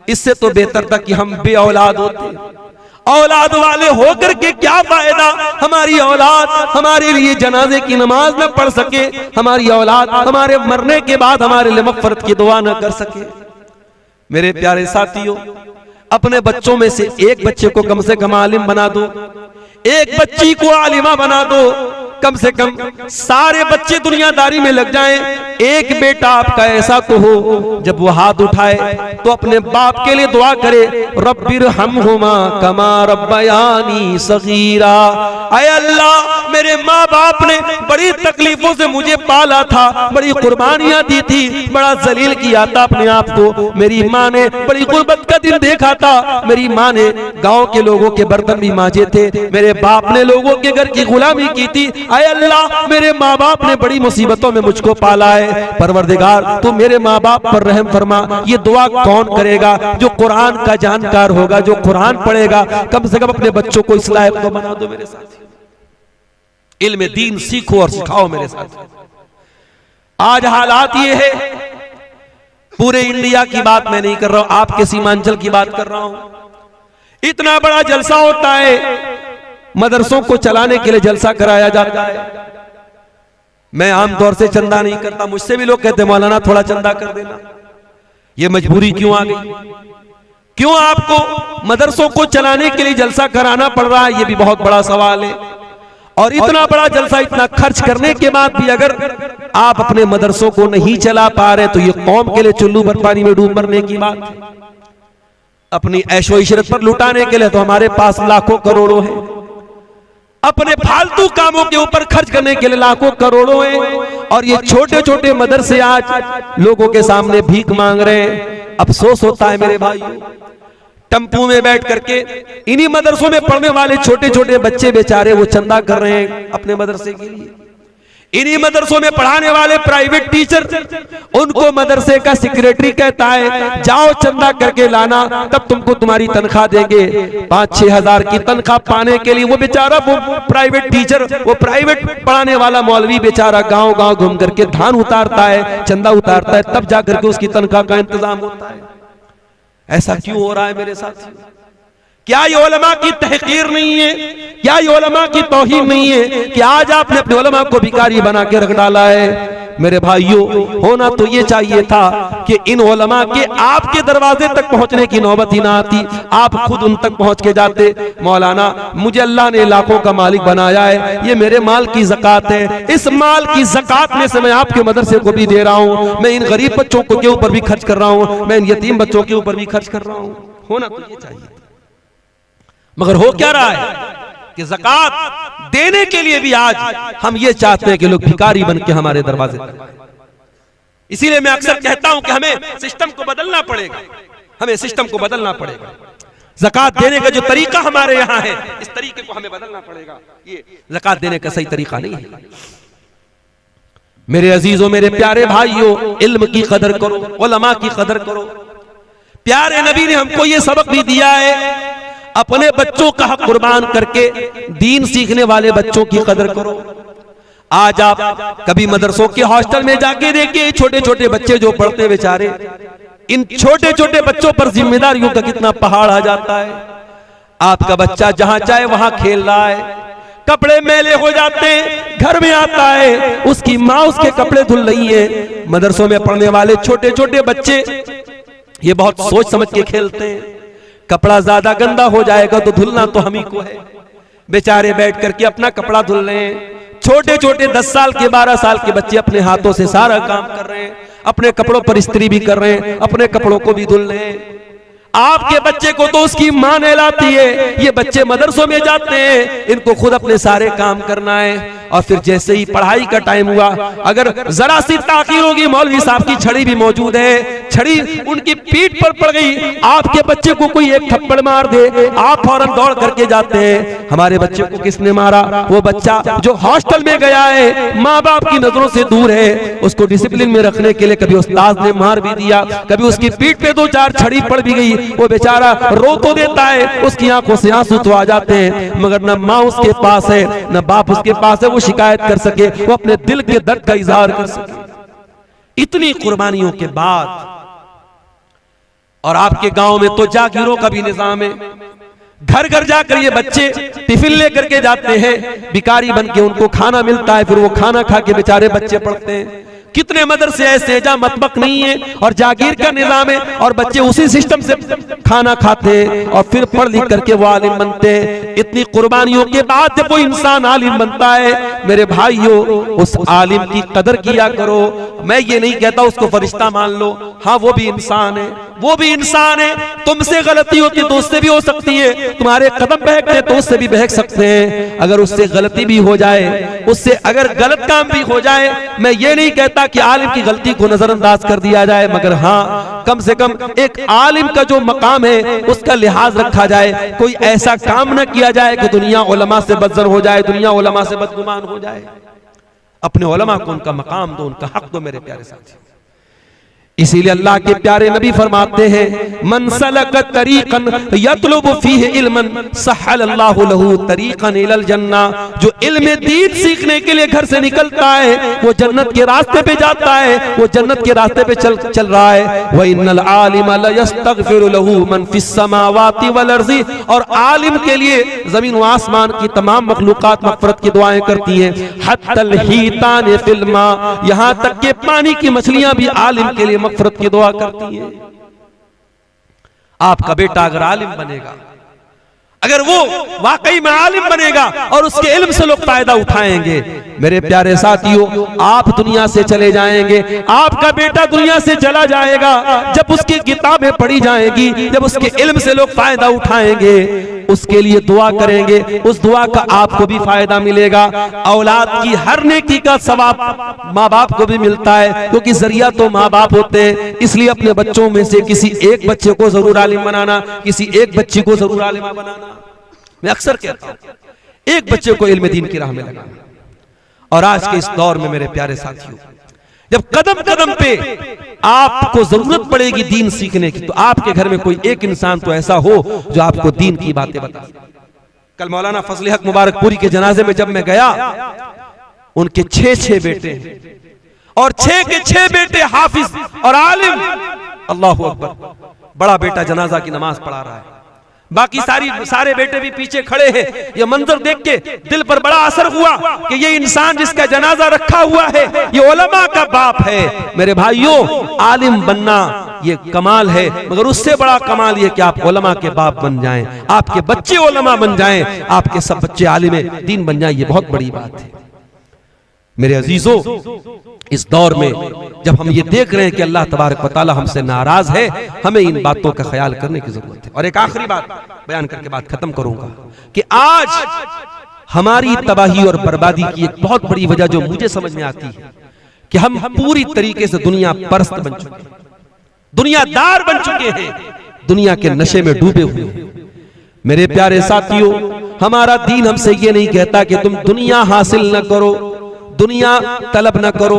इससे तो बेहतर था कि हम बे औलाद होते। औलाद वाले होकर के क्या फायदा? हमारी औलाद हमारे लिए जनाजे की नमाज न पढ़ सके, हमारी औलाद हमारे मरने के बाद हमारे लिए मग़फ़िरत की दुआ न कर सके। मेरे प्यारे साथियों, अपने बच्चों में से एक बच्चे को कम से कम आलिम बना दो, एक बच्ची को आलिमा बना दो। कम से कम सारे बच्चे दुनियादारी में लग जाएं, एक बेटा आपका ऐसा तो हो जब वो हाथ उठाए तो अपने बाप के लिए दुआ करे, रब्बिरहमहुमा कमा रब्बयानी सगीरा। ऐ अल्लाह, मेरे माँ बाप ने बड़ी तकलीफों से मुझे पाला था, बड़ी कुर्बानियां दी थी, बड़ा जलील किया था अपने आप को। मेरी माँ ने बड़ी गुर्बत का दिन देखा था, मेरी माँ ने गांव के लोगों के बर्तन भी मांजे थे, मेरे बाप ने लोगों के घर की गुलामी की थी। ऐ अल्लाह, मेरे माँ बाप ने बड़ी मुसीबतों में मुझको पाला है, परवरदिगार तू मेरे माँ बाप पर रहम फरमा। ये दुआ कौन करेगा? जो कुरान का जानकार होगा, जो कुरान पढ़ेगा। कम से कम अपने बच्चों को इस लायक तो बना दो मेरे साथ। इल्म दीन सीखो और सिखाओ मेरे साथ। आज हालात ये है, पूरे इंडिया की बात मैं नहीं कर रहा हूं, आपके सीमांचल की बात कर रहा हूं। इतना बड़ा जलसा होता है, मदरसों को चलाने के लिए जलसा कराया जाता है। मैं आमतौर से चंदा नहीं करता, मुझसे भी लोग कहते हैं मौलाना थोड़ा चंदा कर देना। ये मजबूरी क्यों आ गई? क्यों आपको मदरसों को चलाने के लिए जलसा कराना पड़ रहा है? ये भी बहुत बड़ा सवाल है। और इतना बड़ा जलसा, इतना खर्च करने के बाद भी अगर आप अपने मदरसों को नहीं चला पा रहे तो ये कौम के लिए चुल्लू भर पानी में डूब मरने की बात है। अपनी ऐशो इशरत पर लुटाने के लिए तो हमारे पास लाखों करोड़ों हैं, अपने फालतू कामों के ऊपर खर्च करने के लिए लाखों करोड़ों हैं, और ये छोटे छोटे मदरसे आज लोगों के सामने भीख मांग रहे हैं। अफसोस होता है मेरे भाई, टेम्पू में बैठ करके इन्हीं मदरसों में पढ़ने वाले छोटे छोटे बच्चे बेचारे वो चंदा कर रहे हैं अपने मदरसे के लिए। इन्हीं मदरसों में पढ़ाने वाले प्राइवेट टीचर, उनको मदरसे का सेक्रेटरी कहता है जाओ चंदा करके लाना, तब तुमको तुम्हारी तनख्वाह देंगे। 5-6 हजार की तनख्वाह पाने के लिए वो बेचारा, वो प्राइवेट टीचर, वो प्राइवेट पढ़ाने वाला मौलवी बेचारा गांव गांव घूम करके धान उतारता है, चंदा उतारता है, तब जाकर के उसकी तनख्वाह का इंतजाम होता है। ऐसा क्यों हो रहा है मेरे साथ? क्या ये उलमा की तहकीर नहीं है? क्या ये उलमा की तौहीन नहीं है कि आज आपने अपने उलमा को भिखारी बना के रख डाला है? मेरे भाइयों, होना तो ये चाहिए था कि इन उलमा के आपके दरवाजे तक पहुंचने की नौबत ही ना आती, आप खुद उन तक पहुंच के जाते। मौलाना, मुझे अल्लाह ने लाखों का मालिक बनाया है, ये मेरे माल की ज़कात है, इस माल की ज़कात में से मैं आपके मदरसे को भी दे रहा हूँ, मैं इन गरीब बच्चों के ऊपर भी खर्च कर रहा हूँ, मैं इन यतीम बच्चों के ऊपर भी खर्च कर रहा हूँ। होना तो ये चाहिए, मगर हो क्या रहा है कि ज़कात देने के लिए भी आज हम ये चाहते हैं कि लोग भिखारी बन के हमारे दरवाजे तक। इसीलिए मैं अक्सर कहता हूं कि हमें सिस्टम को बदलना पड़ेगा, हमें सिस्टम को बदलना पड़ेगा। ज़कात देने का जो तरीका हमारे यहाँ है, इस तरीके को हमें बदलना पड़ेगा। ये ज़कात देने का सही तरीका नहीं है। मेरे अजीजों, मेरे प्यारे भाइयों, इल्म की कदर करो, उलमा की कदर करो। प्यारे नबी ने हमको ये सबक भी दिया है, अपने बच्चों का हक कुर्बान करके दीन सीखने वाले बच्चों की कदर करो। आज आप कभी मदरसों के हॉस्टल में जाके देखिए, छोटे छोटे बच्चे जो पढ़ते बेचारे, इन छोटे छोटे बच्चों पर जिम्मेदारियों का कितना पहाड़ आ जाता है। आपका बच्चा जहां चाहे वहां खेल रहा है, कपड़े मैले हो जाते हैं, घर में आता है उसकी माँ उसके कपड़े धुल रही है। मदरसों में पढ़ने वाले छोटे छोटे बच्चे ये बहुत सोच समझ के खेलते हैं, कपड़ा ज्यादा गंदा हो जाएगा तो धुलना तो हम ही को है। बेचारे बैठ करके अपना कपड़ा धुल रहे हैं। छोटे छोटे 10 साल के 12 साल के बच्चे अपने हाथों से सारा काम कर रहे हैं, अपने कपड़ों पर इस्त्री भी कर रहे हैं, अपने कपड़ों को भी धुल रहे हैं। आपके बच्चे को तो उसकी मां नहलाती है, ये बच्चे मदरसों में जाते हैं, इनको खुद अपने सारे काम करना है। और फिर जैसे ही पढ़ाई का टाइम हुआ, अगर जरा सी ताखीर होगी, मौलवी साहब की छड़ी भी मौजूद है, छड़ी उनकी पीठ पर पड़ गई, आपके बच्चे को कोई एक थप्पड़ मार दे, आप फौरन दौड़ करके जाते हैं, हमारे बच्चे को किसने मारा? वो बच्चा जो हॉस्टल में गया है, माँ बाप की नजरों से दूर है, उसको डिसिप्लिन में रखने के लिए कभी उस्ताद ने मार भी दिया, कभी उसकी पीठ पे 2-4 छड़ी पड़ भी गई, वो बेचारा रो तो देता है, उसकी आंखों से आंसू तो आ जाते हैं, मगर न माँ उसके पास है न बाप उसके पास है वो शिकायत कर सके, वो अपने दिल के दर्द का इजहार कर सके। इतनी कुर्बानियों के बाद, और आपके गांव में तो जागीरों का भी निजाम है, घर घर जाकर ये बच्चे टिफिन लेकर के जाते हैं, भिखारी बन के उनको खाना मिलता है, फिर वो खाना खा के बेचारे बच्चे पढ़ते हैं। कितने मदरसे ऐसे जहां मतबक नहीं है और जागीर का निजाम है, और बच्चे उसी सिस्टम से खाना खाते हैं और फिर पढ़ लिख करके वो आलिम बनते हैं। इतनी कुर्बानियों के बाद जब वो इंसान आलिम बनता है, मेरे भाइयों, उस आलिम की कदर किया करो। मैं ये नहीं कहता उसको फरिश्ता मान लो, हाँ वो भी इंसान है, वो भी इंसान है, तुमसे गलती होती तो उससे भी हो सकती है, तुम्हारे कदम बहकते तो उससे भी बहक सकते हैं। अगर उससे गलती भी हो जाए, उससे अगर गलत काम भी हो जाए, मैं ये नहीं कहता कि आलिम की गलती को नजरअंदाज कर दिया जाए, मगर हाँ कम से कम एक आलिम का जो मकाम है उसका लिहाज रखा जाए। कोई ऐसा काम न किया जाए कि दुनिया उलमा से बदजर हो जाए, दुनिया उलमा से बदगुमान हो जाए। अपने उलमा को उनका मकाम दो, उनका हक दो मेरे प्यारे साथी। इसीलिए अल्लाह के प्यारे नबी फरमाते हैं, मन सलक तरीकन यतलुबु फीहि इल्मन सहलल्लाहु लहू तरीकन इलल जन्ना। जो इल्म दीन सीखने के लिए घर से निकलता है वो जन्नत के रास्ते पे जाता है, वो जन्नत के रास्ते पे चल रहा है। व इन्नल आलिम लयस्तगफिरु लहू मन फिस समावाति वल अर्ज़ि। और आलिम के लिए जमीन व आसमान की तमाम मखलूकात मग़फ़िरत की दुआएं करती हैं। हत्तल हीतान फिल मा, यहां तक के पानी की मछलियां भी आलिम के लिए मग़फ़िरत की दुआ करती है। आपका बेटा अगर आलिम बनेगा, अगर वो वाकई में आलिम बनेगा और उसके इल्म से लोग फायदा उठाएंगे, मेरे प्यारे साथियों, आप दुनिया से चले जाएंगे, आपका बेटा दुनिया से चला जाएगा, जब उसकी किताबें पढ़ी जाएंगी, जब उसके इल्म से लोग फायदा उठाएंगे, उसके लिए दुआ करेंगे, उस दुआ का आपको भी फायदा मिलेगा। औलाद की हर नेकी का सवाब माँ बाप को भी मिलता है, क्योंकि जरिया तो माँ बाप होते हैं। इसलिए अपने बच्चों में से किसी एक बच्चे को जरूर आलिम बनाना, किसी एक बच्ची को जरूर आलिमा बनाना। मैं अक्सर कहता हूं, एक बच्चे को इल्म दीन की राह में लगाना। और आज के इस दौर में मेरे प्यारे साथियों, जब कदम कदम पे आपको जरूरत पड़ेगी दीन सीखने की, तो आपके घर में कोई एक इंसान तो ऐसा हो जो आपको दीन की बातें बताए। कल मौलाना फजल हक मुबारकपुरी के जनाजे में जब मैं गया, उनके 6 बेटे और 6 के 6 बेटे हाफिज और आलिम। अल्लाहु अकबर। बड़ा बेटा जनाजा की नमाज पढ़ा रहा है, बाकी सारे बेटे भी पीछे खड़े हैं। ये मंजर देख के दिल पर बड़ा असर हुआ कि ये इंसान जिसका जनाजा रखा हुआ है, ये उलमा का बाप है। मेरे भाइयों, आलिम बनना ये कमाल है, मगर उससे बड़ा कमाल ये कि आप उलमा के बाप बन जाएं, आपके बच्चे उलमा बन जाएं, आपके सब बच्चे आलिम दीन बन जाएं। ये बहुत बड़ी बात है मेरे अजीजों। इस दौर में जब हम ये देख रहे हैं कि अल्लाह तबारक व तआला हमसे नाराज है, हमें इन बातों का ख्याल करने की जरूरत है। और एक आखिरी बात बयान करके बात खत्म करूंगा कि आज हमारी तबाही और बर्बादी की एक बहुत बड़ी वजह जो मुझे समझ में आती है कि हम पूरी तरीके से दुनिया परस्त बन चुके हैं, दुनियादार बन चुके हैं, दुनिया के नशे में डूबे हुए हैं। मेरे प्यारे साथियों, हमारा दीन हमसे ये नहीं कहता कि तुम दुनिया हासिल न करो, दुनिया तलब न करो।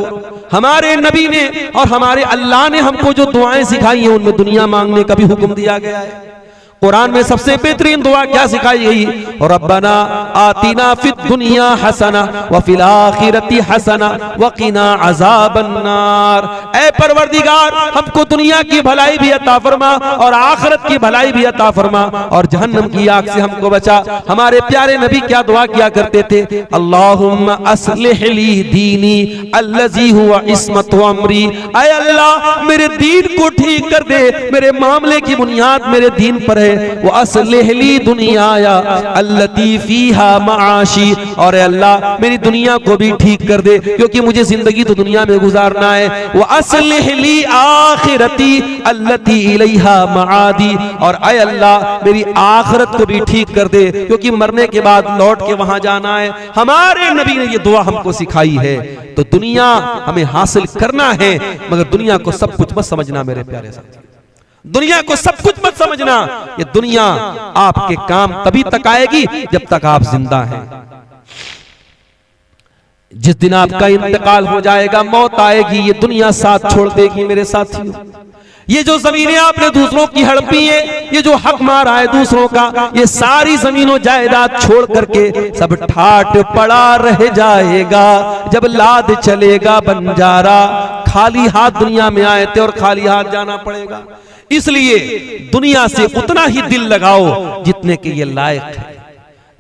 हमारे नबी ने और हमारे अल्लाह ने हमको जो दुआएं सिखाई हैं, उनमें दुनिया मांगने का भी हुक्म दिया गया है। कुरान में सबसे बेहतरीन दुआ क्या सिखाई गई? रब्बना आतिना फिद दुनिया हसना व फिल आखिरती हसना व क़िना अज़ाबन नार। ऐ परवरदिगार, हमको दुनिया की भलाई भी अता फरमा और आखिरत की भलाई भी अता फरमा और जहन्नम की आग से हमको बचा। हमारे प्यारे नबी क्या दुआ किया करते थे? अल्लाहुम्मा अस्लिह ली दीनी अल्लज़ी हुवा इस्मतु अमरी। ऐ अल्लाह, मेरे दीन को ठीक कर दे, मेरे मामले की बुनियाद मेरे दीन पर है। वो अस्लिह ली दुनियाया अल्लती फीहा माशी। और अल्लाह, मेरी दुनिया को भी ठीक कर दे, क्योंकि मुझे जिंदगी तो दुनिया में गुजारना है। वो अस्लिह ली आखिरती अल्लती इलैहा मादी। और ऐ अल्लाह, मेरी आखिरत को भी ठीक कर दे, क्योंकि मरने के बाद लौट के वहां जाना है। हमारे नबी ने ये दुआ हमको सिखाई है। तो दुनिया हमें हासिल करना है, मगर दुनिया को सब कुछ मत समझना मेरे प्यारे साथी। दुनिया को सब कुछ मत समझना। ये दुनिया आपके काम तभी तक आएगी जब तक आप जिंदा हैं। जिस दिन आपका इंतकाल हो जाएगा, मौत आएगी, ये दुनिया साथ छोड़ देगी मेरे साथियों। ये जो जमीनें आपने दूसरों की हड़पी है, ये जो हक मारा है दूसरों का, ये सारी जमीनों जायदाद छोड़ करके सब ठाट पड़ा रह जाएगा। जब लाद चलेगा बंजारा, खाली हाथ दुनिया में आए थे और खाली हाथ जाना पड़ेगा। इसलिए दुनिया से उतना ही दिल लगाओ जितने के ये लायक है।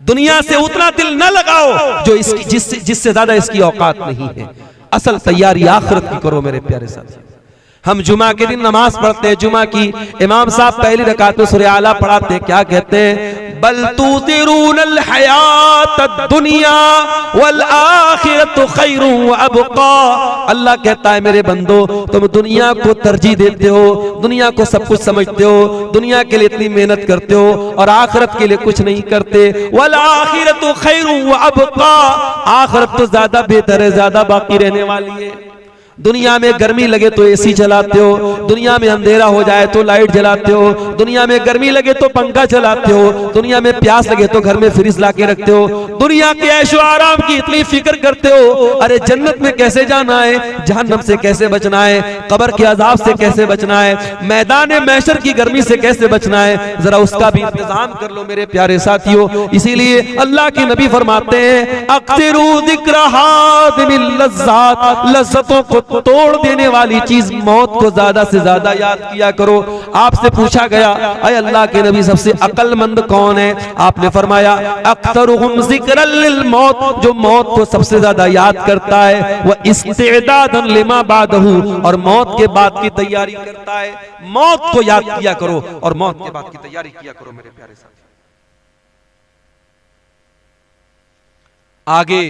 दुनिया से उतना दिल न लगाओ जो इसकी जिससे ज्यादा इसकी औकात नहीं है। असल तैयारी आखिरत की करो मेरे प्यारे साथी। हम जुमा के दिन नमाज पढ़ते हैं, जुमा की इमाम साहब पहली रकात में सूरह आला पढ़ाते हैं, क्या कहते हैं? बल तुसिरूनल हयातद दुनिया वल आखिरतु खैरुन व अबका। अल्लाह कहता है मेरे बंदो, तुम दुनिया को तरजीह देते हो, दुनिया को सब कुछ समझते हो, दुनिया के लिए इतनी मेहनत करते हो और आखिरत के लिए कुछ नहीं करते। वल आखिरतु खैरुन व अबका, आखिरत तो ज्यादा बेहतर है, ज्यादा बाकी रहने वाली है। दुनिया में गर्मी लगे तो एसी चलाते हो, दुनिया में अंधेरा हो जाए तो लाइट जलाते हो, दुनिया में गर्मी लगे तो पंखा चलाते हो, दुनिया में प्यास लगे तो घर में फ्रिज ला के रखते हो, दुनिया के ऐशो आराम की इतनी फिक्र करते हो। अरे जन्नत में कैसे जाना है, जहन्नम से कैसे बचना है, कब्र के अजाब से कैसे बचना है, मैदान महशर की गर्मी से कैसे बचना है, जरा उसका भी इंतजाम कर लो मेरे प्यारे साथियों। इसीलिए अल्लाह के नबी फरमाते हैं, अक्सिरू ज़िक्र हादिमिल लज़्ज़ात, लज्जतों को तोड़ देने वाली चीज मौत को ज्यादा से ज्यादा याद किया करो। आपसे पूछा गया, अय अल्लाह के नबी सबसे अक्लमंद कौन है? आपने फरमाया, अक्सरुहुम ज़िक्रन लिल मौत, जो मौत को सबसे ज्यादा याद करता है, वह इस्तिदादन लिमा बादहू, और मौत के बाद की तैयारी करता है। मौत को याद किया करो और मौत के बाद की तैयारी किया करो मेरे प्यारे साथी। आगे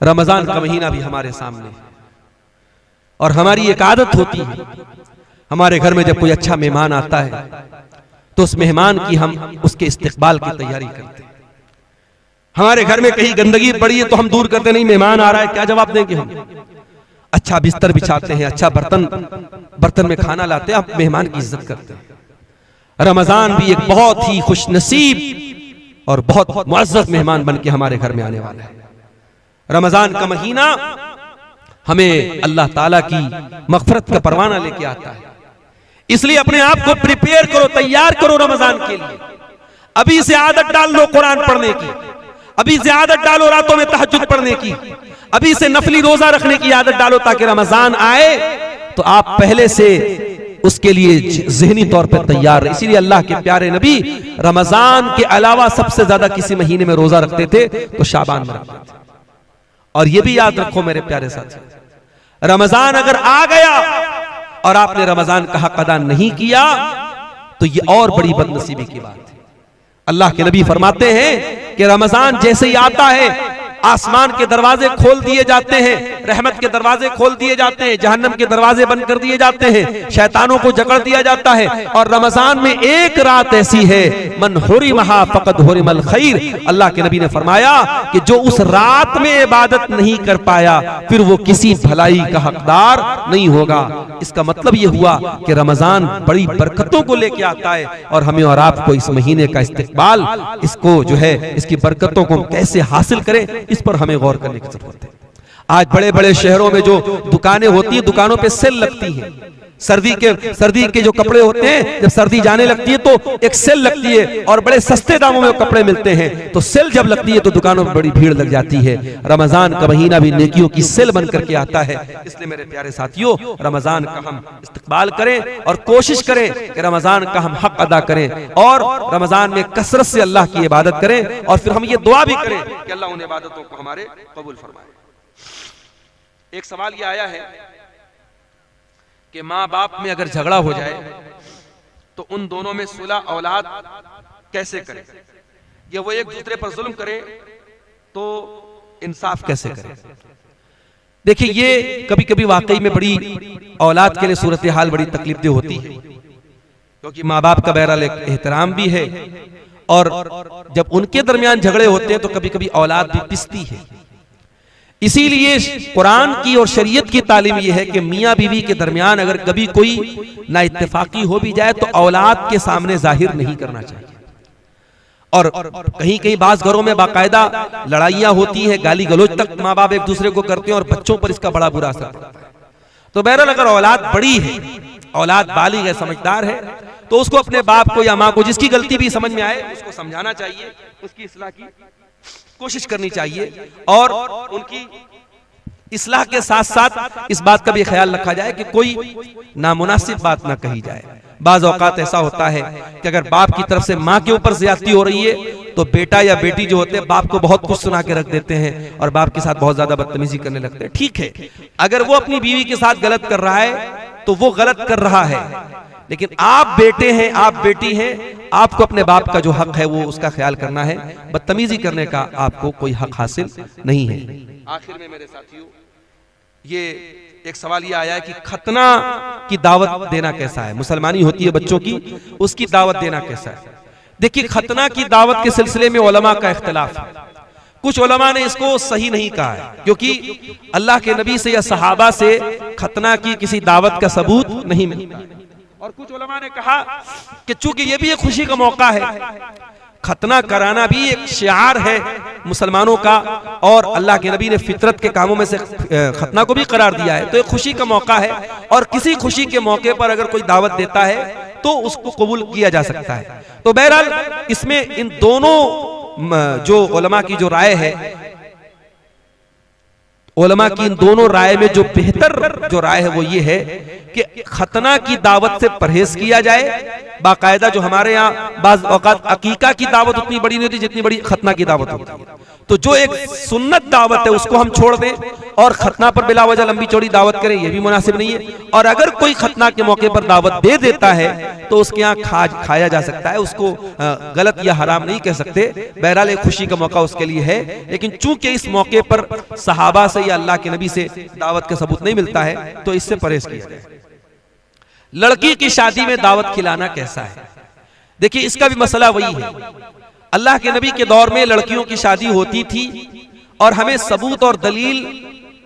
रमजान का महीना भी हमारे सामने है और हमारी एक आदत होती है, हमारे घर में जब कोई अच्छा मेहमान आता है तो उस मेहमान की हम उसके इस्तकबाल की तैयारी करते हैं। हमारे घर में कहीं गंदगी पड़ी है तो हम दूर करते नहीं, मेहमान आ रहा है क्या जवाब देंगे हम? अच्छा बिस्तर बिछाते हैं, अच्छा बर्तन में खाना लाते हैं, आप मेहमान की इज्जत करते हैं। रमजान भी एक बहुत ही खुशनसीब और बहुत मुअज़्ज़ज़ मेहमान बन के हमारे घर में आने वाला है। रमजान का महीना हमें अल्लाह ताला की मग़फ़िरत का परवाना लेके आता है। इसलिए अपने आप को प्रिपेयर करो, तैयार करो रमजान के लिए। अभी से आदत डाल लो कुरान पढ़ने की, अभी से आदत डालो रातों में तहज्जुद पढ़ने की, अभी से नफली रोजा रखने की आदत डालो, ताकि रमजान आए तो आप पहले से उसके लिए ज़हनी तौर पर तैयार रहे। इसीलिए अल्लाह के प्यारे नबी रमजान के अलावा सबसे ज्यादा किसी महीने में रोजा रखते थे तो शाबान में रखते थे। और ये भी याद रखो मेरे प्यारे साथी, रमजान अगर आ गया और आपने रमजान का हक अदा नहीं किया तो ये और बड़ी बदनसीबी की बात है। अल्लाह के नबी फरमाते हैं कि रमजान जैसे ही आता है आसमान के दरवाजे खोल दिए जाते हैं, रहमत के दरवाजे खोल दिए जाते हैं, जहन्नम के दरवाजे बंद कर दिए जाते हैं, शैतानों को जकड़ दिया जाता है। और रमजान में एक रात ऐसी है, मन हुरिमहा फक़द हुरिमल खैर। अल्लाह के नबी ने फरमाया कि जो उस रात में इबादत नहीं कर पाया फिर वो किसी भलाई का हकदार नहीं होगा। इसका मतलब ये हुआ कि रमजान बड़ी बरकतों को लेके आता है और हमें और आपको इस महीने का इस्तिकबाल, इसको जो है इसकी बरकतों को कैसे हासिल करें, इस पर हमें गौर करने की जरूरत है। आज बड़े बड़े शहरों में जो दुकानें होती हैं, दुकानों पे सेल लगती हैं, सर्दी के जो कपड़े होते हैं, जब सर्दी जाने लगती है तो एक सेल लगती है और बड़े सस्ते दामों में कपड़े मिलते हैं। तो सेल जब लगती है तो दुकानों में बड़ी भीड़ लग जाती है। रमजान का महीना भी नेकियों की सेल बन करके आता है। इसलिए मेरे प्यारे साथियों, रमजान का हम इस्तकबाल करें और कोशिश करें कि रमजान का हम हक अदा करें और रमजान में कसरत से अल्लाह की इबादत करें और फिर हम ये दुआ भी करें कि अल्लाह उन इबादतों को हमारे कबूल फरमाए। एक सवाल ये आया है कि माँ बाप में अगर झगड़ा हो जाए तो उन दोनों में सुलह औलाद कैसे करें, या वो एक दूसरे पर जुल्म करें तो इंसाफ कैसे करें। देखिए, ये कभी कभी वाकई में बड़ी औलाद के लिए सूरत हाल बड़ी तकलीफदेह होती है, क्योंकि माँ बाप का बहरहाल एक एहतराम भी है और जब उनके दरमियान झगड़े होते हैं तो कभी कभी औलाद भी पिसती है। इसीलिए कुरान की और शरीयत की तालीम यह है कि मियाँ बीवी के दरमियान अगर कभी कोई ना इत्तेफाकी हो भी जाए तो औलाद के सामने जाहिर नहीं करना चाहिए। और कहीं कहीं बास घरों में बाकायदा लड़ाइयां होती हैं, गाली गलौज तक माँ बाप एक दूसरे को करते हैं और बच्चों पर इसका बड़ा बुरा असर पड़ता है। तो बहरहाल अगर औलाद बड़ी है, औलाद बालिग है, समझदार है, तो उसको अपने बाप को या माँ को जिसकी गलती भी समझ में आए उसको समझाना चाहिए, उसकी इस्लाह की कोशिश करनी चाहिए और उनकी इस्लाह के साथ साथ इस बात का भी ख्याल रखा जाए कि कोई नामुनासिब बात ना कही जाए। बाज़ औक़ात ऐसा होता है कि अगर बाप की तरफ से माँ के ऊपर ज़्यादती हो रही है तो बेटा या बेटी जो होते हैं बाप को बहुत कुछ सुना के रख देते हैं और बाप के साथ बहुत ज्यादा बदतमीजी करने लगते हैं। ठीक है, अगर वो अपनी बीवी के साथ गलत कर रहा है तो वो गलत कर रहा है, लेकिन आप बेटे हैं, आप बेटी हैं, आपको अपने बाप का जो हक है वो उसका ख्याल करना है। बदतमीजी करने का आपको कोई हक हासिल नहीं है। आखिर में मेरे साथियों, ये एक सवाल ये आया है कि खतना की दावत देना कैसा है। मुसलमानी होती है बच्चों की, उसकी दावत देना कैसा है। देखिए, खतना की दावत के सिलसिले में उलमा का इख्तिलाफ है। कुछ उलमा ने इसको सही नहीं कहा है, क्योंकि अल्लाह के नबी से या सहाबा से खतना की किसी दावत का सबूत नहीं मिलता। और कुछ उलमा ने कहा कि चूंकि ये भी एक खुशी का मौका है, खतना कराना भी एक शिआर है मुसलमानों का और अल्लाह के नबी ने फितरत के कामों में से खतना को भी करार दिया है, तो एक खुशी का मौका है और किसी खुशी के मौके पर अगर कोई दावत देता है तो उसको कबूल किया जा सकता है। तो बहरहाल इसमें इन दोनों जो उलमा की जो राय है, उलमा की इन दोनों राय में जो बेहतर जो राय है वो ये है कि खतना की दावत से परहेज किया जाए। बाकायदा जो हमारे यहाँ बाज़ औक़ात अकीका की दावत उतनी बड़ी नहीं होती जितनी बड़ी खतना की दावत होती है, तो जो एक सुन्नत दावत है उसको हम छोड़ दें और खतना पर बिला वजह लंबी चौड़ी दावत करें, ये भी मुनासिब नहीं है। और अगर कोई खतना के मौके पर दावत दे देता है तो उसके यहाँ खाया जा सकता है, उसको गलत या हराम नहीं कह सकते। बहरहाल एक खुशी का मौका उसके लिए है, लेकिन चूंकि इस मौके पर सहाबा से या अल्लाह के नबी से दावत का सबूत नहीं मिलता है तो इससे परहेज किया जाए। लड़की की शादी में दावत खिलाना कैसा है। देखिए, इसका भी मसला वही है। अल्लाह के नबी के दौर में लड़कियों की शादी होती थी और हमें सबूत और दलील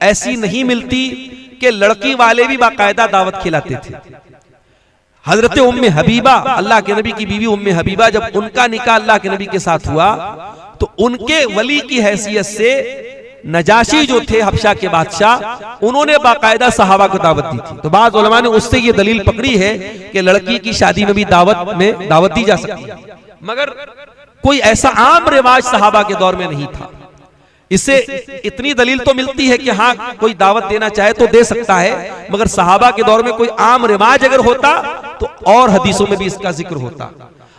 ऐसी नहीं मिलती कि लड़की वाले भी बाकायदा दावत खिलाते थे। हजरत उम्मे हबीबा, अल्लाह के नबी की बीवी उम्मे हबीबा, जब उनका निकाह अल्लाह के नबी के साथ हुआ तो उनके वली की हैसियत से नजाशी जो थे हबशा के बादशाह, उन्होंने बाकायदा सहाबा को दावत दी थी। तो बाज़ उलमा ने उससे ये दलील पकड़ी है कि लड़की की शादी में भी दावत दी जा सकती है, मगर कोई ऐसा आम रिवाज सहाबा के दौर में नहीं था। इससे इतनी दलील तो मिलती है कि हाँ, कोई दावत देना चाहे तो दे सकता है, मगर सहाबा के दौर में कोई आम रिवाज अगर होता तो और हदीसों में भी इसका जिक्र होता।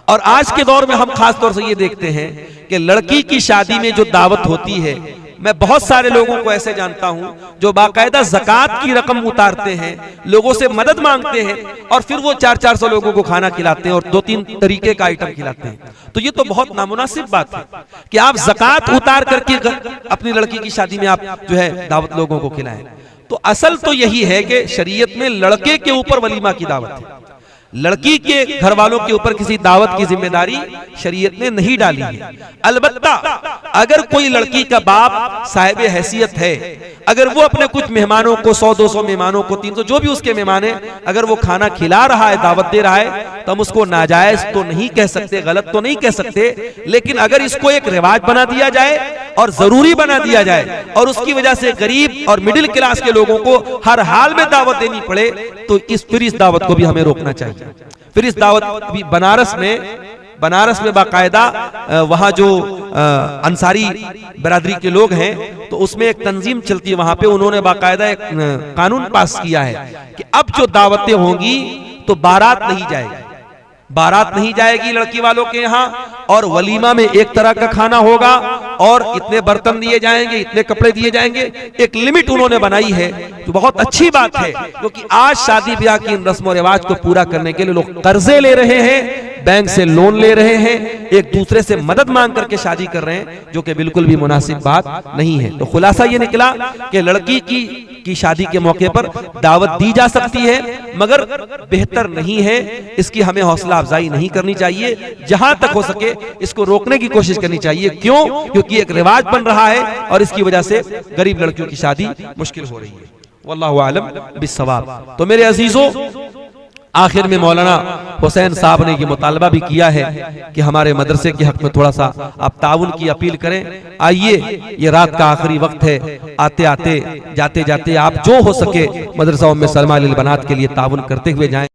और आज के दौर में हम खास तौर से ये देखते हैं कि लड़की की शादी में जो दावत होती है, मैं बहुत सारे लोगों को ऐसे जानता हूं जो बाकायदा ज़कात की रकम उतारते हैं, लोगों से मदद मांगते हैं और फिर वो 400-400 लोगों को खाना खिलाते हैं और 2-3 तरीके का आइटम खिलाते हैं। तो ये तो बहुत नामुनासिब बात है कि आप ज़कात उतार करके अपनी लड़की की शादी में आप जो है दावत लोगों को खिलाएं। तो असल तो यही है कि शरीयत में लड़के के ऊपर वलीमा की दावत है, लड़की के घर वालों के ऊपर किसी दावत की जिम्मेदारी शरीयत ने नहीं डाली है। अलबत्ता अगर कोई लड़की का बाप साहिब हैसियत है, अगर वो अपने कुछ मेहमानों को 100-200 मेहमानों को 300 जो भी उसके मेहमान है, अगर वो खाना खिला रहा है, दावत दे रहा है, तो हम उसको नाजायज तो नहीं कह सकते, गलत तो नहीं कह सकते, लेकिन अगर इसको एक रिवाज बना दिया जाए और जरूरी बना दिया जाए और उसकी वजह से गरीब और मिडिल क्लास के लोगों को हर हाल में दावत देनी पड़े, तो फिर इस दावत को भी हमें रोकना चाहिए। फिर इस दावत भी बनारस में बाकायदा वहाँ जो अंसारी बरादरी के लोग हैं, तो उसमें एक तंजीम चलती है वहाँ पे, उन्होंने बाकायदा एक कानून पास किया है कि अब जो दावतें होंगी तो बारात नहीं जाएगी लड़की वालों के यहाँ, और वलीमा में एक तरह का खाना होगा और इतने बर्तन दिए जाएंगे, इतने कपड़े दिए जाएंगे, एक लिमिट उन्होंने बनाई है, जो बहुत अच्छी बात है। क्योंकि आज शादी ब्याह की इन रस्म और रिवाज को पूरा करने के लिए लोग कर्जे ले रहे हैं, बैंक से लोन ले रहे हैं, एक दूसरे से मदद मांग करके शादी कर रहे हैं, जो कि बिल्कुल भी मुनासिब बात नहीं है। तो खुलासा ये निकला कि लड़की की शादी के मौके पर दावत दी जा सकती है, मगर बेहतर नहीं है, इसकी हमें हौसला अफजाई नहीं करनी चाहिए, जहां तक हो सके इसको रोकने की कोशिश करनी चाहिए। क्यों? क्योंकि एक रिवाज बन रहा है और इसकी वजह से गरीब लड़कियों की शादी मुश्किल हो रही है। वल्लाहु आलम बिस्सवाब। तो मेरे अजीजों, आखिर में मौलाना हुसैन साहब ने ये मुतालबा भी किया है कि हमारे मदरसे के हक में थोड़ा सा आप ताउन की अपील करें। आइए, ये रात का आखिरी वक्त है, आते आते जाते जाते आप जो हो सके मदरसा उम्मे सलमा लिल बनात के लिए ताउन करते हुए जाएं।